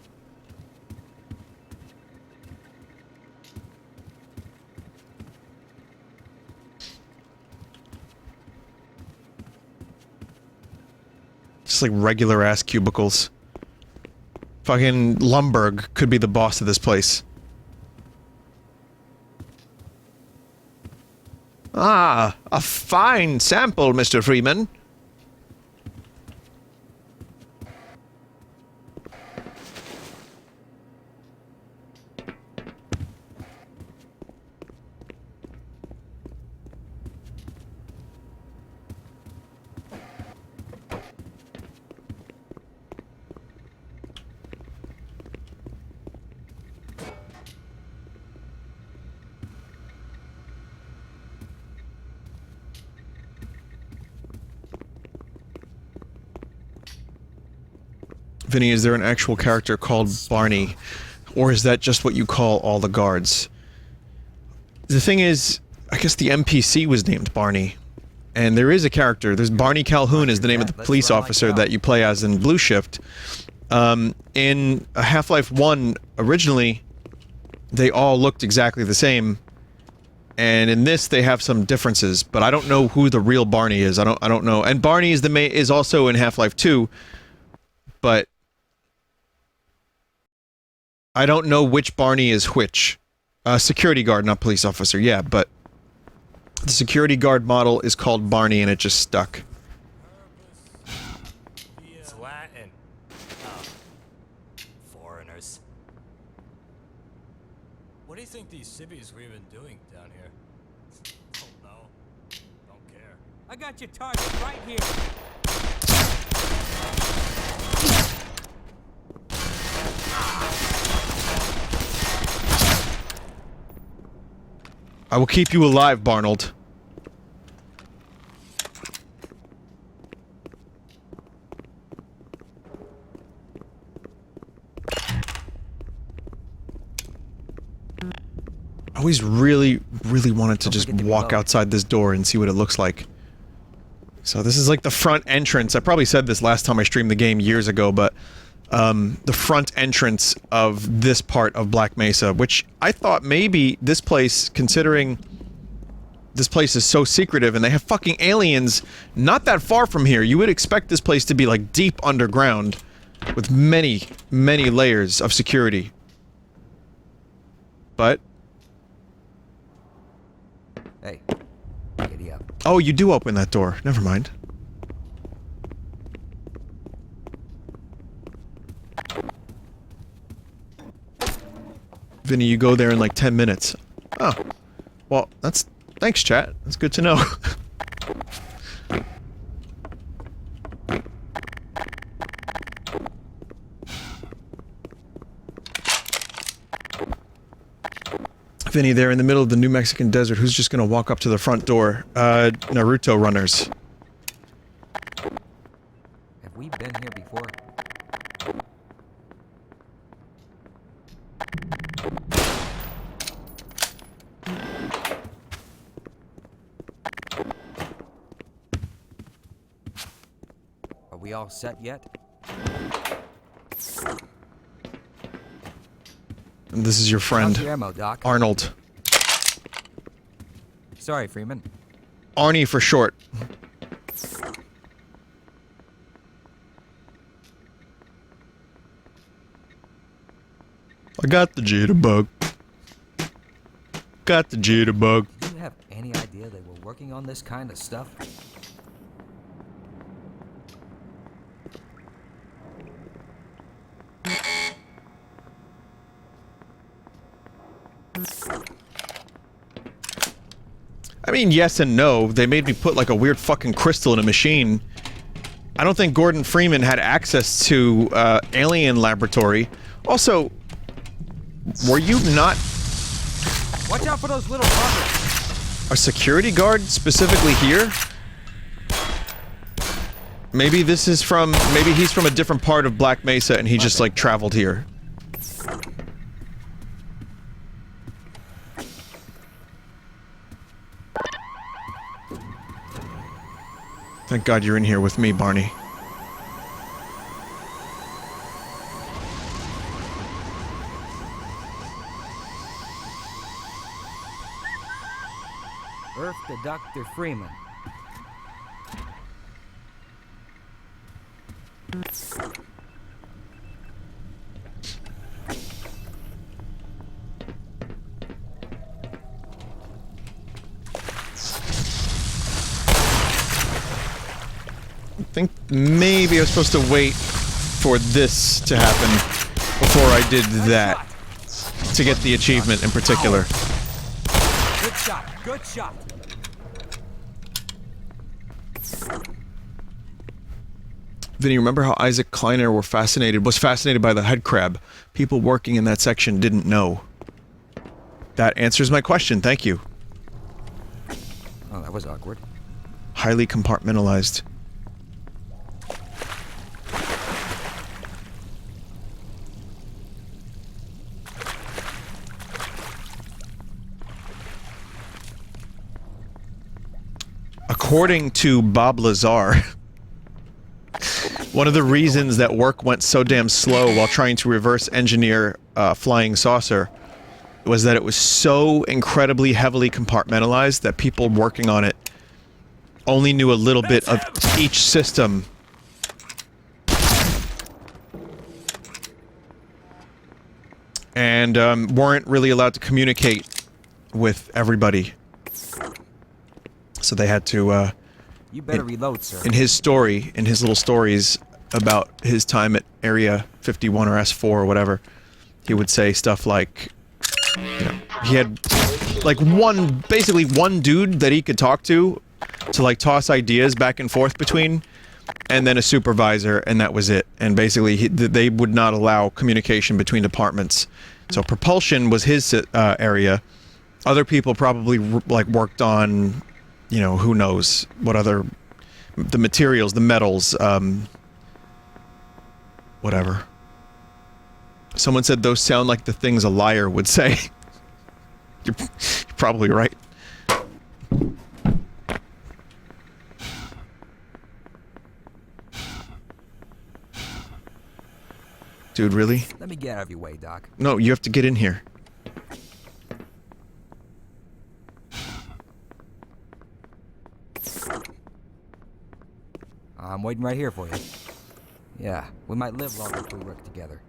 Just like regular ass cubicles. Fucking Lumberg could be the boss of this place. Ah, a fine sample, Mr. Freeman. Vinny, is there an actual character called Barney? Or is that just what you call all the guards? The thing is, I guess the NPC was named Barney. And there is a character, there's Barney Calhoun is the name of the police officer that you play as in Blue Shift. In Half-Life 1, originally, they all looked exactly the same. And in this, they have some differences, but I don't know who the real Barney is. I don't know. And Barney is also in Half-Life 2, but I don't know which Barney is which. Security guard, not police officer, yeah, but the security guard model is called Barney and it just stuck. It's Latin. Oh. Foreigners. What do you think these civvies were even doing down here? Oh no. Don't care. I got your target right here. I will keep you alive, Barnold. I always really wanted to just walk outside this door and see what it looks like. So this is like the front entrance. I probably said this last time I streamed the game years ago, but the front entrance of this part of Black Mesa, which I thought maybe this place, considering this place is so secretive and they have fucking aliens not that far from here, you would expect this place to be like deep underground with many layers of security. But Hey, giddy up. oh, you do open that door. Never mind. Vinny, you go there in like 10 minutes. Oh. Well, that's... Thanks, chat. That's good to know. Vinny, they're in the middle of the New Mexican desert. Who's just gonna walk up to the front door? Naruto runners. Have we been here before? Are we all set yet? And this is your friend, How's your ammo, Doc? Arnold. Sorry, Freeman. Arnie for short. I got the jitterbug. Got the jitterbug. Do you have any idea they were working on this kind of stuff? I mean, yes and no. They made me put like a weird fucking crystal in a machine. I don't think Gordon Freeman had access to alien laboratory. Also, were you not Watch out for those little buggers! a security guard specifically here? Maybe this is from, maybe he's from a different part of Black Mesa and he just like traveled here. Thank God you're in here with me, Barney. Earth to Dr. Freeman. I think maybe I was supposed to wait for this to happen before I did that. To get the achievement in particular. Good shot, good shot. Vinny, remember how Isaac Kleiner was fascinated by the head crab? People working in that section didn't know. That answers my question, thank you. Oh, that was awkward. Highly compartmentalized. According to Bob Lazar, one of the reasons that work went so damn slow while trying to reverse engineer flying saucer was that it was so incredibly heavily compartmentalized that people working on it only knew a little bit of each system. And weren't really allowed to communicate with everybody. So they had to, You better reload, sir. in his story, in his little stories about his time at Area 51 or S4 or whatever, he would say stuff like, you know, he had like basically one dude that he could talk to like toss ideas back and forth between, and then a supervisor, and that was it. And basically they would not allow communication between departments. So propulsion was his area. Other people probably like worked on, you know, who knows what other, the materials, the metals, whatever. Someone said those sound like the things a liar would say. You're probably right. Dude, really? Let me get out of your way, Doc. No, you have to get in here. I'm waiting right here for you. Yeah, we might live longer if we work together.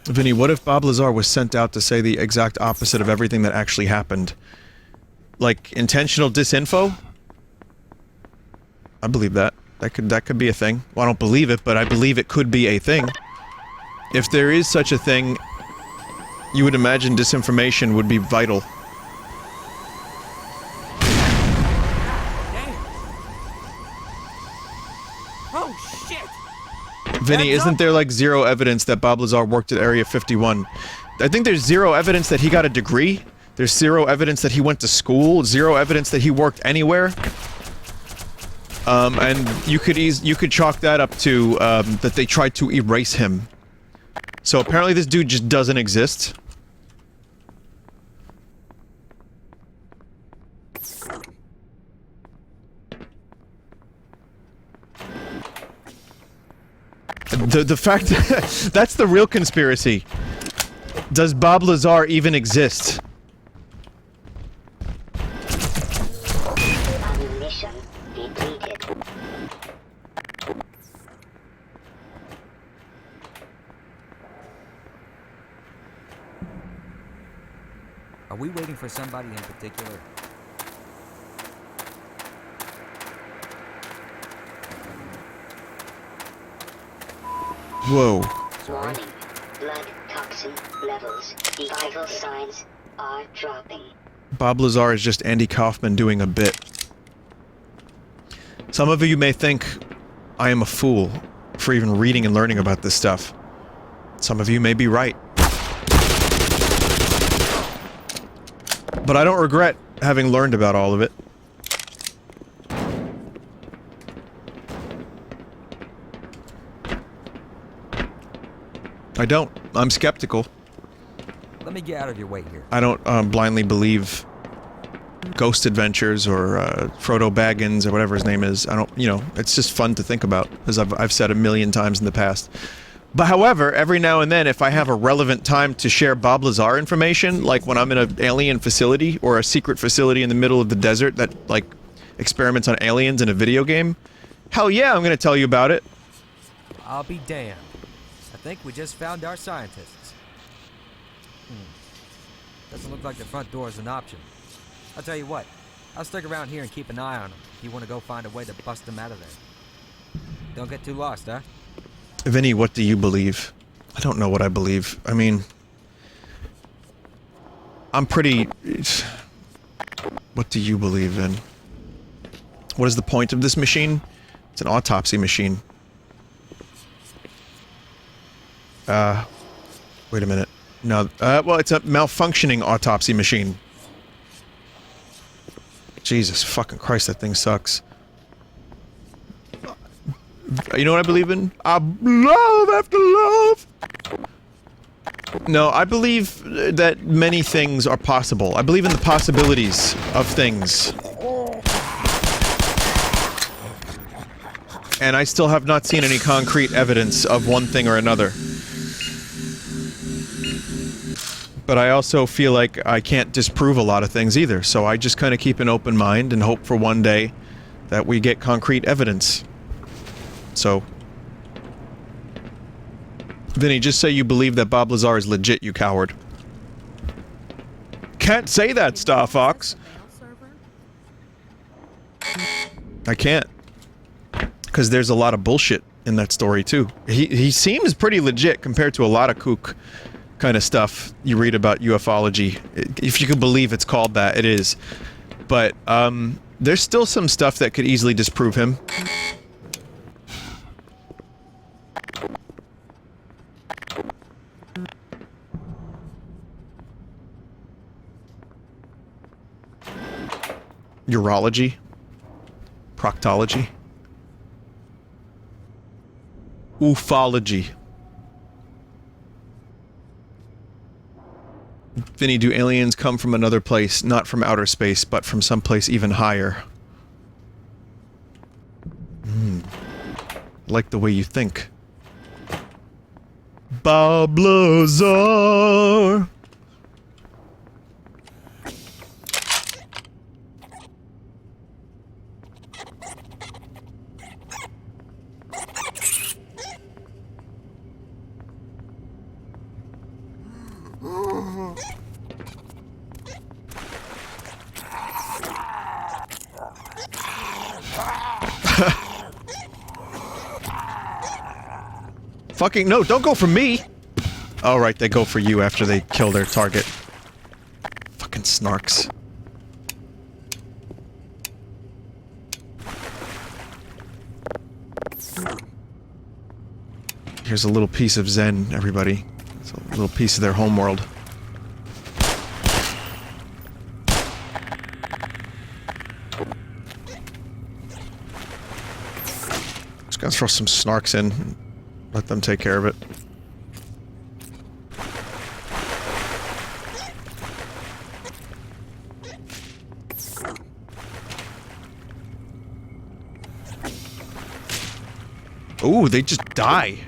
Vinny, what if Bob Lazar was sent out to say the exact opposite of everything that actually happened? Like, intentional disinfo? I believe that. That could be a thing. Well, I don't believe it, but I believe it could be a thing. If there is such a thing, you would imagine disinformation would be vital. Oh, shit! Vinny, isn't there like zero evidence that Bob Lazar worked at Area 51? I think there's zero evidence that he got a degree. There's zero evidence that he went to school. Zero evidence that he worked anywhere. And you could chalk that up to that they tried to erase him. So apparently this dude just doesn't exist. The fact that's the real conspiracy. Does Bob Lazar even exist? Mission depleted. Are we waiting for somebody in particular? Whoa. Warning. Blood toxin levels. Vital signs are dropping. Bob Lazar is just Andy Kaufman doing a bit. Some of you may think I am a fool for even reading and learning about this stuff. Some of you may be right. But I don't regret having learned about all of it. I don't. I'm skeptical. Let me get out of your way here. I don't blindly believe Ghost Adventures or Frodo Baggins or whatever his name is. I don't, you know, it's just fun to think about, as I've said a million times in the past. But however, every now and then, if I have a relevant time to share Bob Lazar information, like when I'm in an alien facility or a secret facility in the middle of the desert that, like, experiments on aliens in a video game, hell yeah, I'm gonna tell you about it. I'll be damned. I think we just found our scientists. Doesn't look like the front door is an option. I'll tell you what, I'll stick around here and keep an eye on them if you want to go find a way to bust them out of there. Don't get too lost, huh? Vinny, what do you believe? I don't know what I believe. I mean, I'm pretty... What do you believe in? What is the point of this machine? It's an autopsy machine. Wait a minute. No, well, it's a malfunctioning autopsy machine. Jesus fucking Christ, that thing sucks. You know what I believe in? Love after love! No, I believe that many things are possible. I believe in the possibilities of things. And I still have not seen any concrete evidence of one thing or another. But I also feel like I can't disprove a lot of things either, so I just kind of keep an open mind and hope for one day that we get concrete evidence. So... Vinny, just say you believe that Bob Lazar is legit, you coward. Can't say that, Star Fox! I can't. Because there's a lot of bullshit in that story, too. He seems pretty legit compared to a lot of kook kind of stuff you read about ufology. If you could believe it's called that, it is. But, there's still some stuff that could easily disprove him. Urology? Proctology? Ufology. Vinny, do aliens come from another place, not from outer space, but from someplace even higher? Like the way you think. Bob Lazar! Fucking no, don't go for me! Alright, they go for you after they kill their target. Fucking snarks. Here's a little piece of Zen, everybody. So little piece of their homeworld. Just gonna throw some snarks in, and let them take care of it. Ooh, they just die.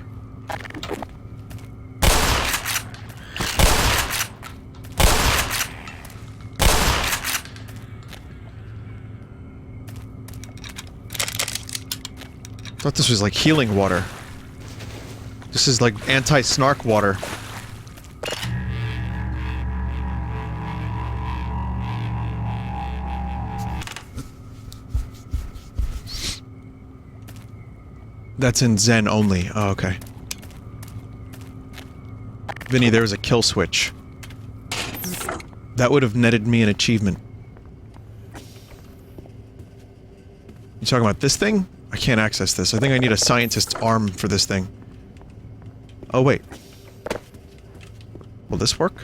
Thought this was like healing water. This is like anti-snark water. That's in Zen only. Oh, okay. Vinny, there was a kill switch. That would have netted me an achievement. You talking about this thing? I can't access this. I think I need a scientist's arm for this thing. Oh, wait. Will this work?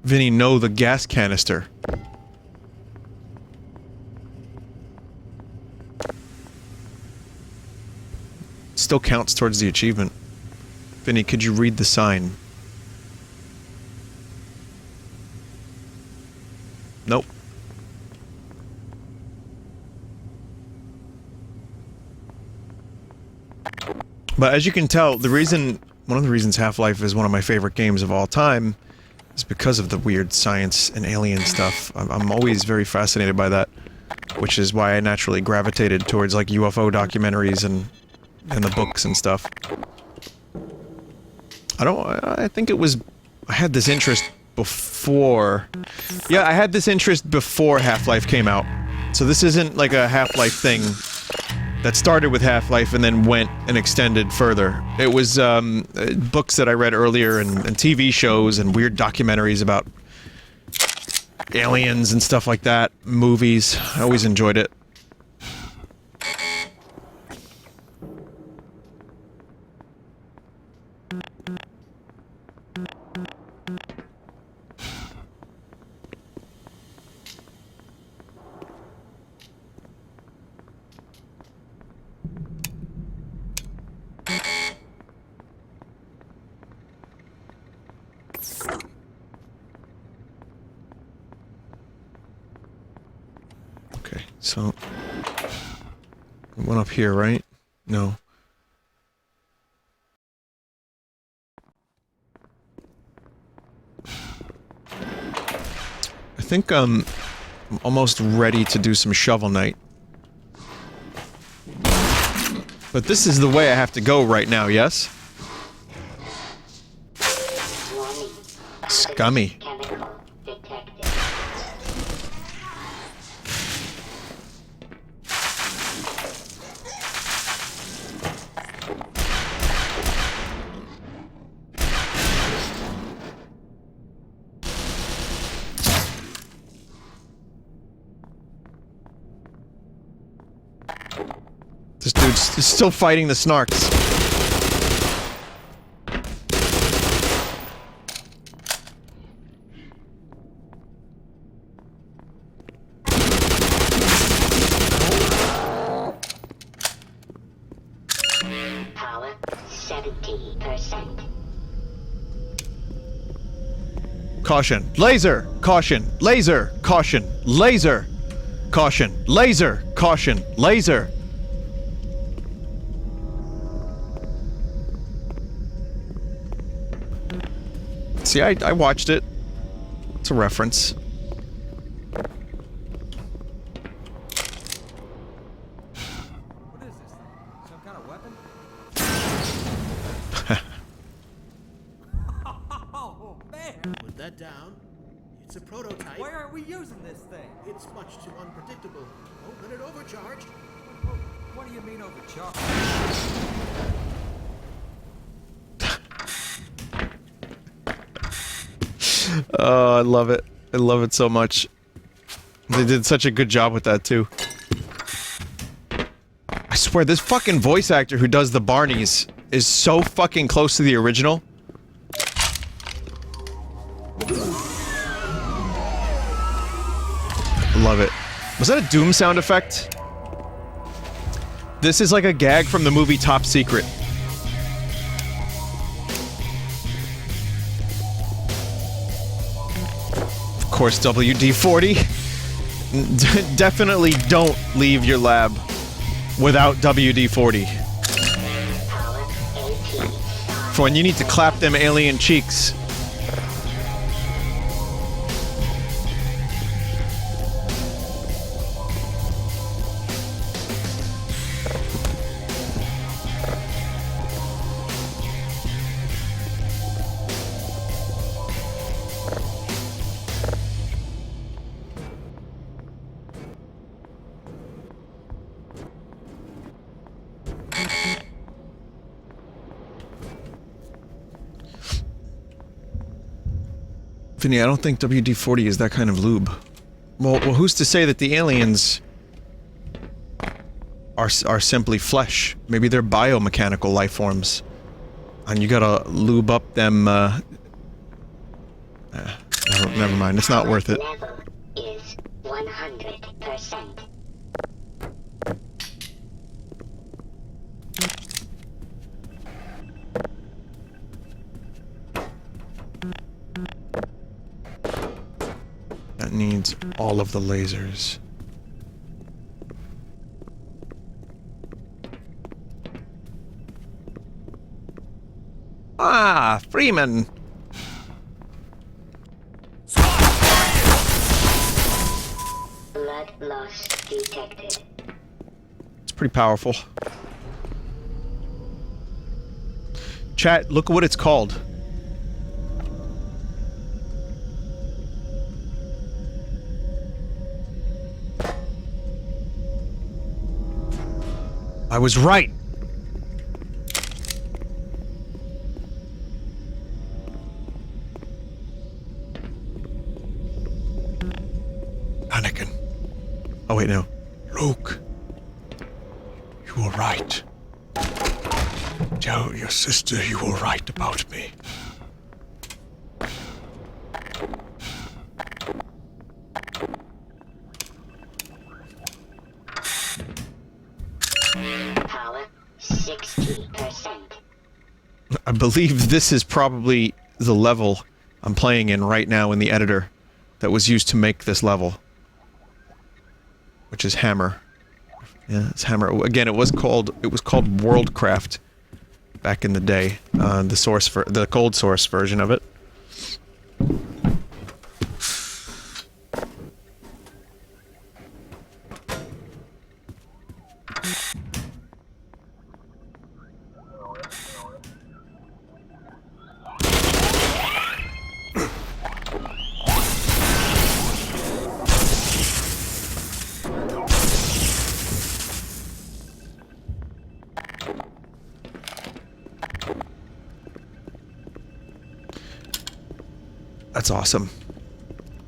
Vinny, no, the gas canister. Still counts towards the achievement. Vinny, could you read the sign? Nope. But as you can tell, the reason, one of the reasons Half-Life is one of my favorite games of all time is because of the weird science and alien stuff. I'm always very fascinated by that, which is why I naturally gravitated towards like UFO documentaries and the books and stuff. I think it was, I had this interest before, yeah, I had this interest before Half-Life came out. So this isn't like a Half-Life thing that started with Half-Life and then went and extended further. It was books that I read earlier and TV shows and weird documentaries about aliens and stuff like that. Movies. I always enjoyed it. So, one up here, right? No. I think I'm almost ready to do some Shovel Knight. But this is the way I have to go right now, yes? Scummy. This dude's still fighting the snarks. Power 70%. Caution. Laser! Caution. Laser! Caution. Laser! Caution. Laser! Caution. Laser! See, I watched it. It's a reference. What is this thing? Some kind of weapon? Oh, man! Put that down. It's a prototype. Why aren't we using this thing? It's much too unpredictable. Don't let it overcharge. What do you mean overcharged? Oh, I love it. I love it so much. They did such a good job with that, too. I swear, this fucking voice actor who does the Barneys is so fucking close to the original. Love it. Was that a Doom sound effect? This is like a gag from the movie Top Secret. Of course, WD-40. Definitely don't leave your lab without WD-40. For when you need to clap them alien cheeks. Vinny, I don't think WD-40 is that kind of lube. Well, who's to say that the aliens are simply flesh? Maybe they're biomechanical life forms. And you gotta lube up them, never mind, it's not worth it. Level is 100%. That needs all of the lasers. Ah, Freeman! Blood loss detected. It's pretty powerful. Chat, look at what it's called. I was right! Anakin. Oh wait, no. Luke. You were right. Tell your sister you were right about me. Power 60%. I believe this is probably the level I'm playing in right now in the editor that was used to make this level. Which is Hammer. Yeah, it's Hammer. Again, it was called Worldcraft back in the day. The cold source version of it. That's awesome.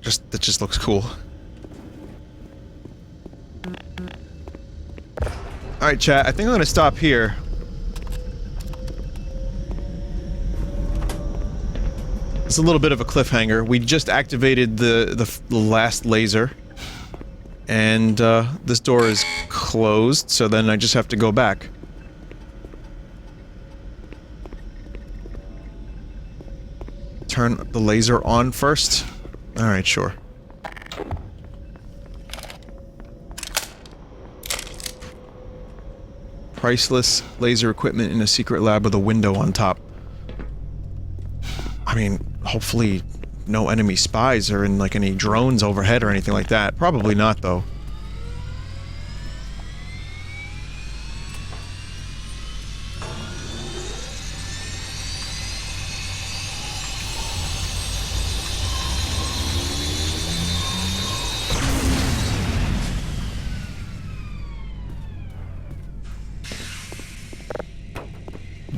That just looks cool. Alright, chat, I think I'm gonna stop here. It's a little bit of a cliffhanger. We just activated the last laser. And, this door is closed, so then I just have to go back. Turn the laser on first? Alright, sure. Priceless laser equipment in a secret lab with a window on top. I mean, hopefully no enemy spies or in like any drones overhead or anything like that. Probably not, though.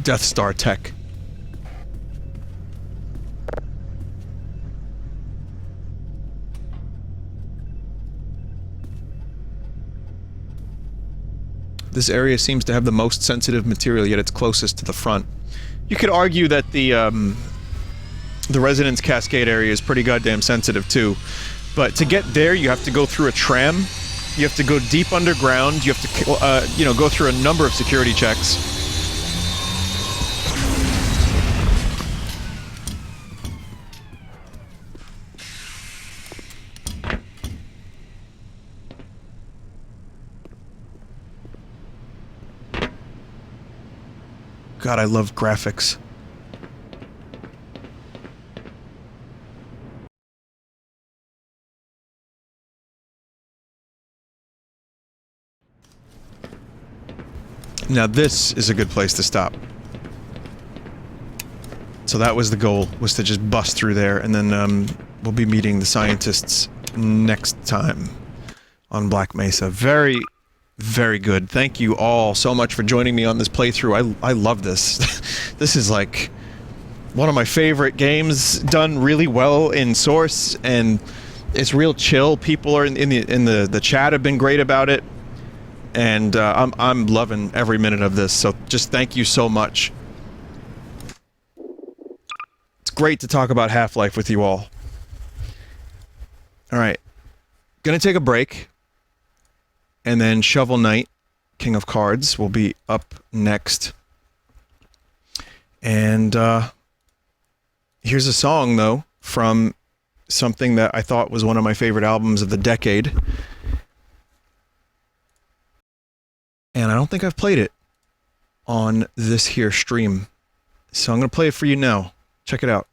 Death Star tech. This area seems to have the most sensitive material, yet it's closest to the front. You could argue that the Residence Cascade area is pretty goddamn sensitive too. But to get there, you have to go through a tram. You have to go deep underground. You have to, you know, go through a number of security checks. God, I love graphics. Now this is a good place to stop. So that was the goal, was to just bust through there, and then we'll be meeting the scientists next time on Black Mesa. Very, very good. Thank you all so much for joining me on this playthrough. I love this. This is like one of my favorite games, done really well in Source, and it's real chill. People are in the chat have been great about it. And I'm loving every minute of this, so just thank you so much. It's great to talk about Half-Life with you all. Alright. Gonna take a break. And then Shovel Knight, King of Cards, will be up next. And here's a song, though, from something that I thought was one of my favorite albums of the decade. And I don't think I've played it on this here stream. So I'm going to play it for you now. Check it out.